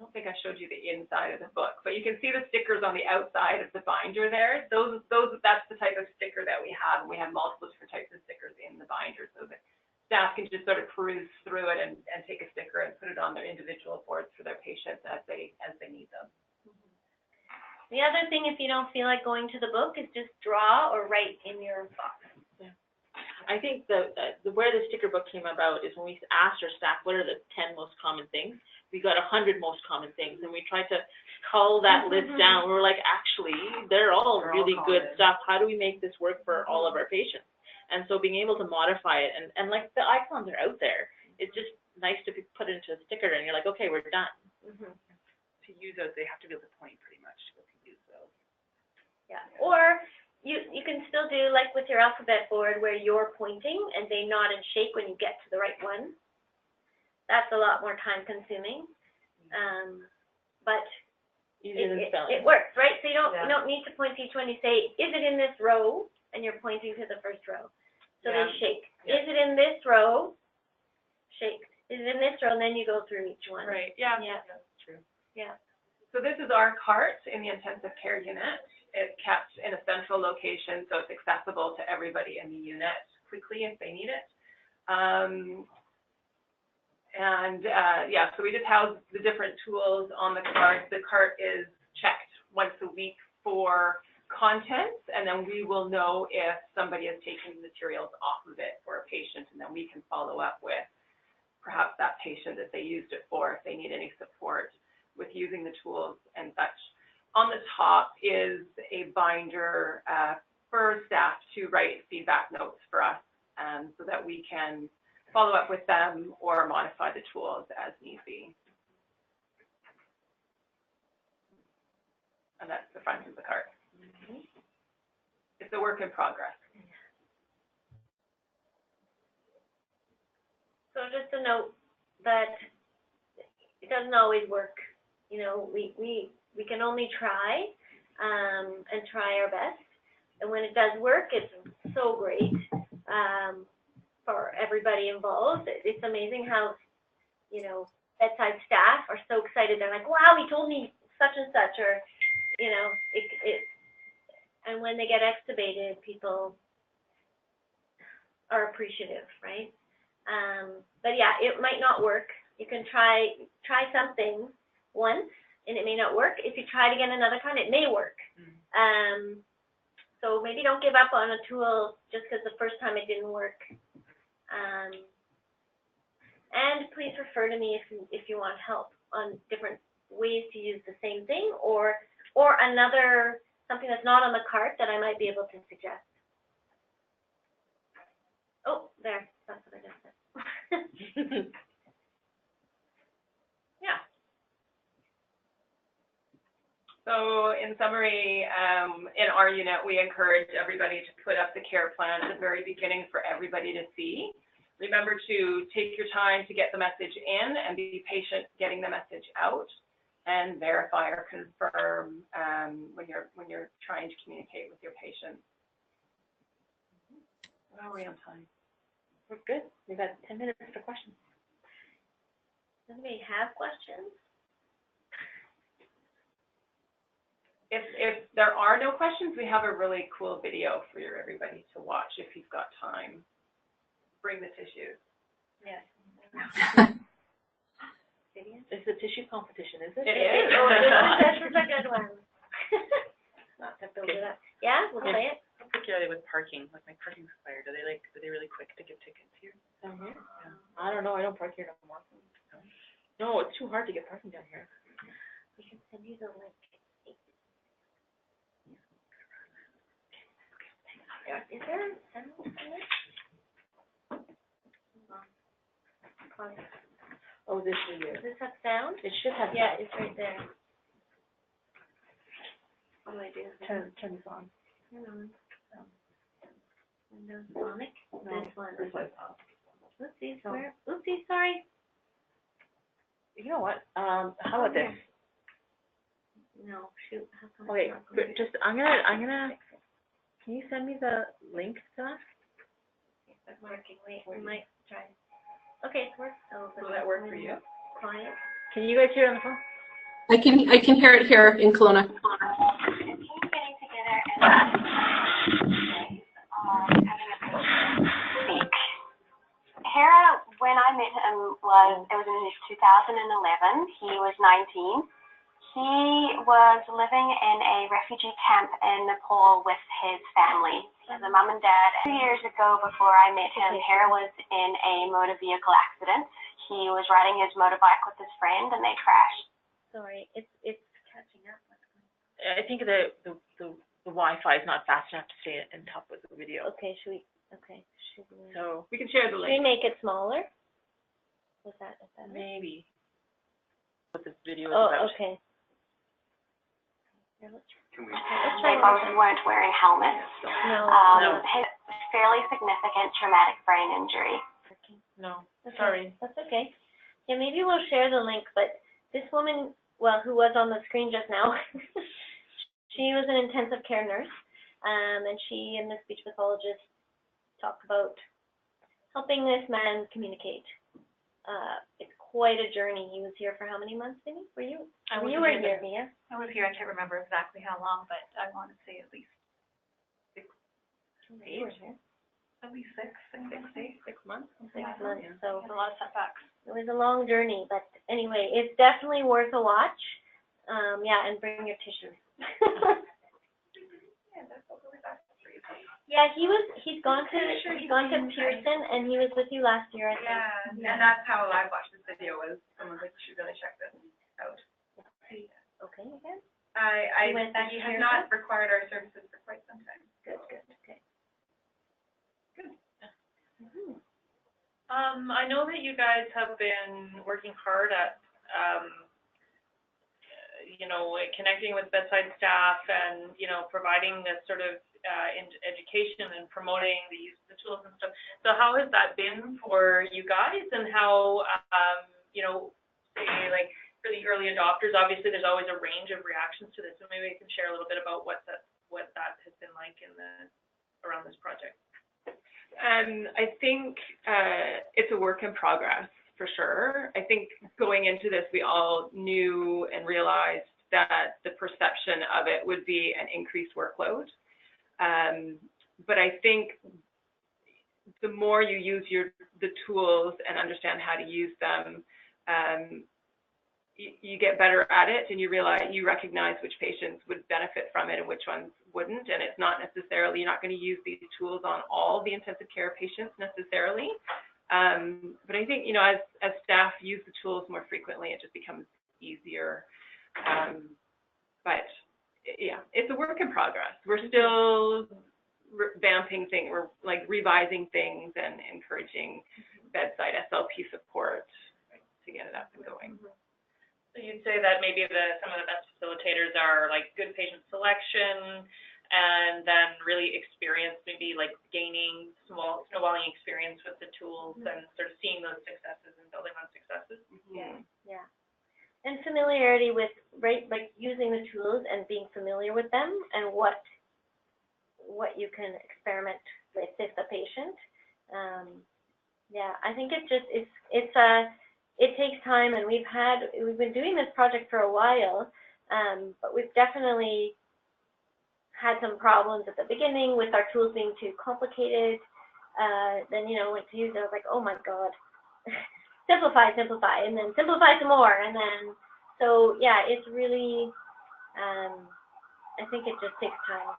don't think I showed you the inside of the book, but you can see the stickers on the outside of the binder there. That's the type of sticker that we have. We have multiple different types of stickers in the binder so that staff can just sort of peruse through it and take a sticker and put it on their individual boards for their patients as they need them. The other thing, if you don't feel like going to the book, is just draw or write in your box. I think where the sticker book came about is when we asked our staff what are the 10 most common things. We got 100 most common things, and we tried to cull that list down. We were like, actually, they're all really good stuff. How do we make this work for all of our patients? And so being able to modify it, and like the icons are out there, it's just nice to put it into a sticker, and you're like, okay, we're done. To use those, they have to be able to point pretty much to be able to use those. Yeah, or you can still do like with your alphabet board where you're pointing and they nod and shake when you get to the right one. That's a lot more time consuming, but it works, right? So you don't need to point to each one. You say, is it in this row? And you're pointing to the first row. So they shake. Is it in this row? Shake. Is it in this row? And then you go through each one. Right. Yeah. That's true. Yeah. So this is our cart in the intensive care unit. It's kept in a central location, so it's accessible to everybody in the unit quickly if they need it. So we just house the different tools on the cart. The cart is checked once a week for contents, and then we will know if somebody has taken materials off of it for a patient, and then we can follow up with perhaps that patient that they used it for, if they need any support with using the tools and such. On the top is a binder for staff to write feedback notes for us so that we can follow up with them or modify the tools as need be. And that's the front of the cart. It's a work in progress. So just a note that it doesn't always work. You know, we can only try and try our best. And when it does work, it's so great for everybody involved. It's amazing how, you know, bedside staff are so excited. They're like, wow, he told me such and such, or, you know, and when they get extubated, people are appreciative, right? But yeah, it might not work. You can try something once and it may not work. If you try it again another time, it may work. So maybe don't give up on a tool just because the first time it didn't work. And please refer to me if you want help on different ways to use the same thing, or another, something that's not on the cart that I might be able to suggest. Oh, there, that's what I just said. Yeah. So in summary, in our unit, we encourage everybody to put up the care plan at the very beginning for everybody to see. Remember to take your time to get the message in and be patient getting the message out, and verify or confirm when you're trying to communicate with your patient. How are we on time? We're good. We've got 10 minutes for questions. Does anybody have questions? If there are no questions, we have a really cool video for everybody to watch if you've got time. Bring the tissues. Yes. It's a tissue competition, is it? It is. Oh, this is a good one. Not to build it up. Yeah, we'll play it. Particularly with parking, like my parking's expired. Are they really quick to get tickets here? Down here? Yeah. I don't know. I don't park here no more. No, it's too hard to get parking down here. We can send you the link. Is there a sound on it? Hold on. Oh, this is Does it. this have sound? It should have. Yeah, it's right there. What do I do? Turn this on. Hang on. Windows Sonic. No, This one. this one's off. Oopsies, No. where? Oopsies, sorry. You know what? How about this? No, shoot. How come Okay, it's not but going? just I'm gonna. Can you send me the link to that? It's working. Wait, we might try. Okay, it works. So Will that work for you? Client. Can you guys hear it on the phone? I can hear it here in Kelowna. Team getting together and Hera, when I met him, it was in 2011. He was 19. He was living in a refugee camp in Nepal with his family. He has a mum and dad. 2 years ago, before I met him, Hera was in a motor vehicle accident. He was riding his motorbike with his friend and they crashed. sorry, it's catching up. I think the Wi-Fi is not fast enough to stay on top with the video. Okay, should we? So We can share the Should we link. make it smaller? Was that better? maybe what this video is Oh, about. okay. Here, let's They both weren't wearing helmets. No. No. His fairly significant traumatic brain injury. No, Okay, sorry. that's okay. Yeah, maybe we'll share the link, but this woman, well, who was on the screen just now, she was an intensive care nurse, and she and the speech pathologist talked about helping this man communicate. It's quite a journey. He was here for how many months, Vinny? Were you? You were here, Mia. I was here, I can't remember exactly how long, but I want to say at least You were here. at least 6 months. 6 months, so A lot of setbacks. it was a long journey, but anyway, it's definitely worth a watch. Yeah, and bring your tissues. Yeah, he's gone to Pearson, and he was with you last year, I think. Yeah, and that's how I watched this video, was someone's like, you should really check this out. Okay, again? I You went to have Pearson? not required our services for quite some time. Good, okay. I know that you guys have been working hard at, connecting with bedside staff and, providing this sort of education and promoting the use of the tools and stuff. So how has that been for you guys, and how, say, like, for the early adopters, obviously there's always a range of reactions to this, so maybe you can share a little bit about what that has been like around this project. I think it's a work in progress, for sure. I think going into this, we all knew and realized that the perception of it would be an increased workload. But I think the more you use the tools and understand how to use them, you get better at it, and you recognize which patients would benefit from it and which ones wouldn't. And it's not necessarily, you're not going to use these tools on all the intensive care patients necessarily. But I think, you know, as staff use the tools more frequently, it just becomes easier. But yeah, it's a work in progress. We're still revamping things, we're like revising things and encouraging bedside SLP support to get it up and going. So you'd say that maybe some of the best facilitators are like good patient selection, and then really experience, maybe like gaining snowballing experience with the tools and sort of seeing those successes and building on successes. Yeah. And familiarity with, right, like using the tools and being familiar with them and what you can experiment with the patient. Yeah, I think it takes time, and we've been doing this project for a while, but we've definitely had some problems at the beginning with our tools being too complicated. Then, you know, went to use it, I was like, oh my God, simplify, and then simplify some more. And then, so yeah, it's really, I think it just takes time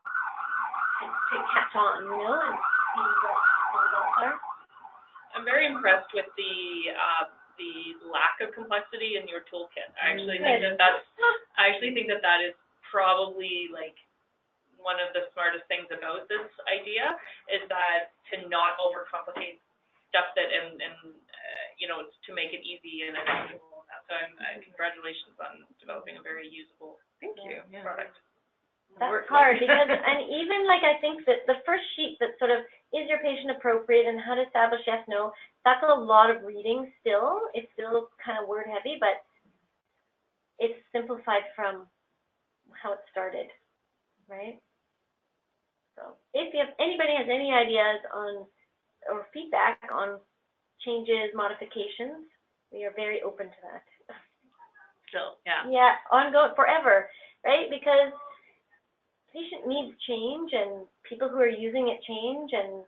to catch on, you know, and see what the results are. I'm very impressed with the lack of complexity in your toolkit. I actually think that is probably like one of the smartest things about this idea, is that to not overcomplicate stuff that and you know, to make it easy and accessible. So congratulations on developing a very usable product. That's hard because, and even like, I think that the first sheet that sort of is your patient appropriate and how to establish yes, no, that's a lot of reading still. It's still kind of word heavy, but it's simplified from how it started, right? So if anybody has any ideas on or feedback on changes, modifications, we are very open to that. Still, yeah. Yeah, ongoing forever, right? Because patient needs change, and people who are using it change, and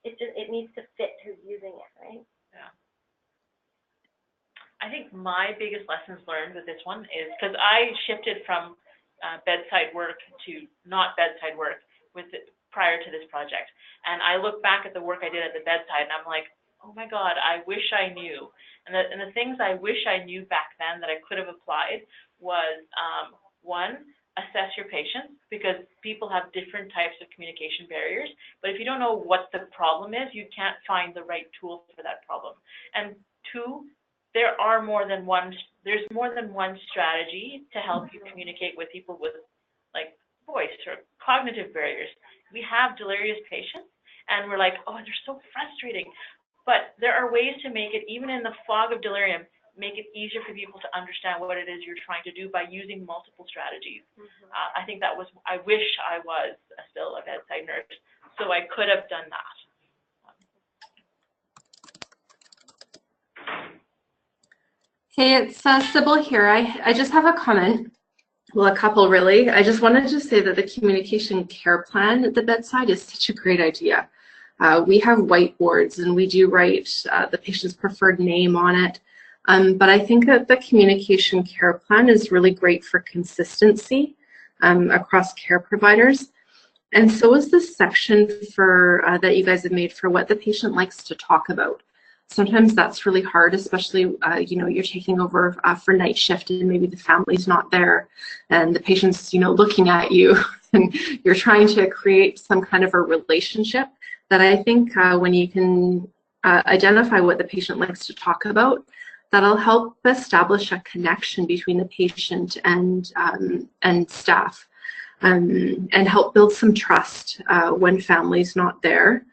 it needs to fit who's using it, right? Yeah. I think my biggest lessons learned with this one is, because I shifted from bedside work to not bedside work prior to this project, and I look back at the work I did at the bedside, and I'm like, oh my God, I wish I knew. And the things I wish I knew back then that I could have applied was, one, assess your patients, because people have different types of communication barriers. But if you don't know what the problem is, you can't find the right tool for that problem. And two, there's more than one strategy to help you communicate with people with like voice or cognitive barriers. We have delirious patients, and we're like, oh, they're so frustrating. But there are ways to make it, even in the fog of delirium, make it easier for people to understand what it is you're trying to do by using multiple strategies. I think that was, I wish I was still a bedside nurse, so I could have done that. Hey, it's Sybil here. I just have a comment. Well, a couple really. I just wanted to say that the communication care plan at the bedside is such a great idea. We have whiteboards, and we do write the patient's preferred name on it. But I think that the communication care plan is really great for consistency across care providers. And so is this section for that you guys have made for what the patient likes to talk about. Sometimes that's really hard, especially, you know, you're taking over for night shift and maybe the family's not there and the patient's, you know, looking at you and you're trying to create some kind of a relationship that I think when you can identify what the patient likes to talk about, that'll help establish a connection between the patient and staff and help build some trust when family's not there.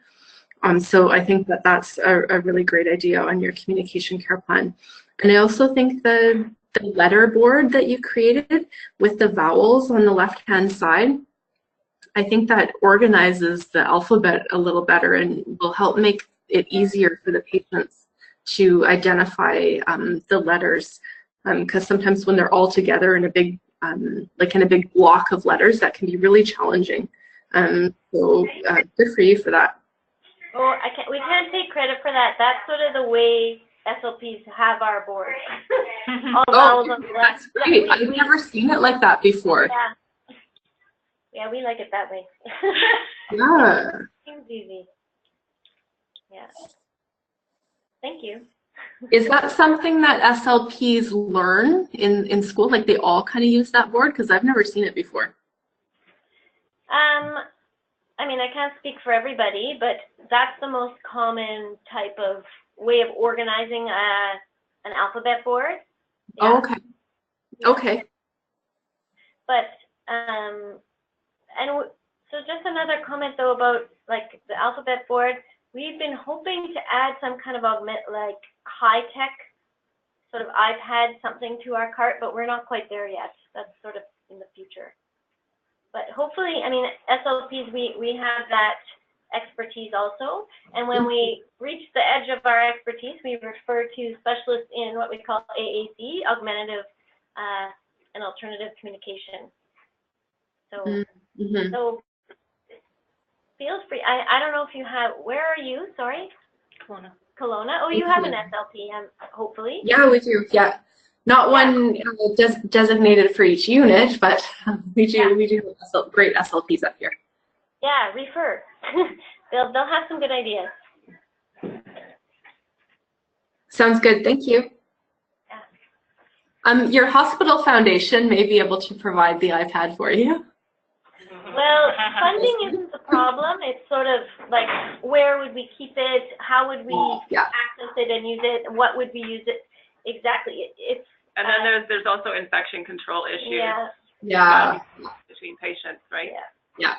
So I think that that's a really great idea on your communication care plan. And I also think the letter board that you created with the vowels on the left-hand side, I think that organizes the alphabet a little better and will help make it easier for the patients to identify the letters, because sometimes when they're all together in a big, like in a big block of letters, that can be really challenging. So good for you for that. Oh, we can't take credit for that. That's sort of the way SLPs have our board. All vowels on the left. That's great. I've never seen it like that before. Yeah. Yeah, we like it that way. Yeah. Seems easy. Yeah. Thank you. Is that something that SLPs learn in school? Like they all kind of use that board? Because I've never seen it before. I mean, I can't speak for everybody, but that's the most common type of way of organizing an alphabet board. Yeah. Oh, okay. Yeah. Okay. But, so just another comment though about like the alphabet board. We've been hoping to add some kind of like high-tech sort of iPad something to our cart, but we're not quite there yet. That's sort of in the future. But hopefully, I mean, SLPs, we have that expertise also. And when we reach the edge of our expertise, we refer to specialists in what we call AAC, augmentative and alternative communication. So, so feel free. I don't know if you have, where are you? Sorry? Kelowna. Kelowna. Oh, you have an SLP, hopefully. Yeah, we do. Yeah. Not one designated for each unit, but we do have great SLPs up here. Yeah, refer. they'll have some good ideas. Sounds good. Thank you. Yeah. Your hospital foundation may be able to provide the iPad for you. Well, funding isn't the problem. It's sort of like, where would we keep it? How would we access it and use it? What would we use it? Exactly. It's and then there's also infection control issues. Yeah. Between patients, right? Yeah.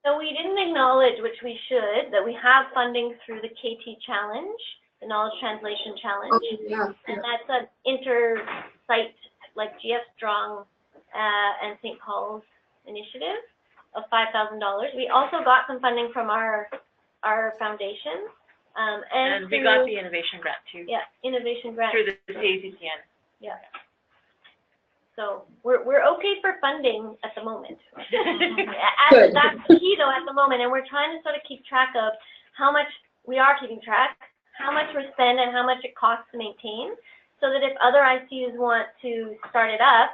So we didn't acknowledge, which we should, that we have funding through the KT Challenge, the Knowledge Translation Challenge. Oh, yeah. And that's an inter-site, like GF Strong and St. Paul's initiative of $5,000. We also got some funding from our foundation. And we got the innovation grant too. Yeah, innovation grant. Through the CACCN. Yeah. So we're okay for funding at the moment. That's the key though at the moment, and we're trying to sort of keep track of how much we are keeping track, how much we're spending, and how much it costs to maintain, so that if other ICUs want to start it up,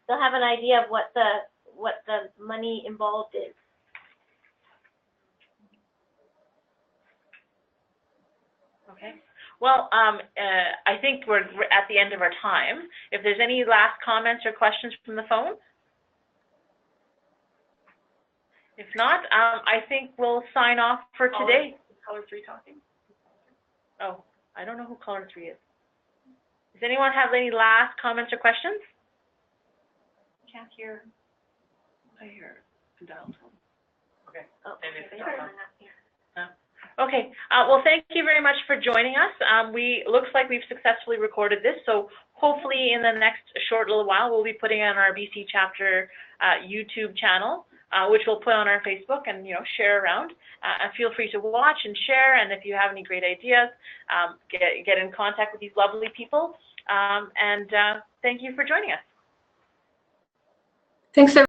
they'll have an idea of what the money involved is. Okay. Well, I think we're at the end of our time. If there's any last comments or questions from the phone? If not, I think we'll sign off for today. Caller 3 talking? Oh, I don't know who caller 3 is. Does anyone have any last comments or questions? Can't hear. I hear a dial tone. Okay. Oh, Maybe it's Okay. Well, thank you very much for joining us. Looks like we've successfully recorded this, so hopefully in the next short little while we'll be putting on our BC chapter YouTube channel, which we'll put on our Facebook and share around. And feel free to watch and share. And if you have any great ideas, get in contact with these lovely people. And thank you for joining us. Thanks, everyone.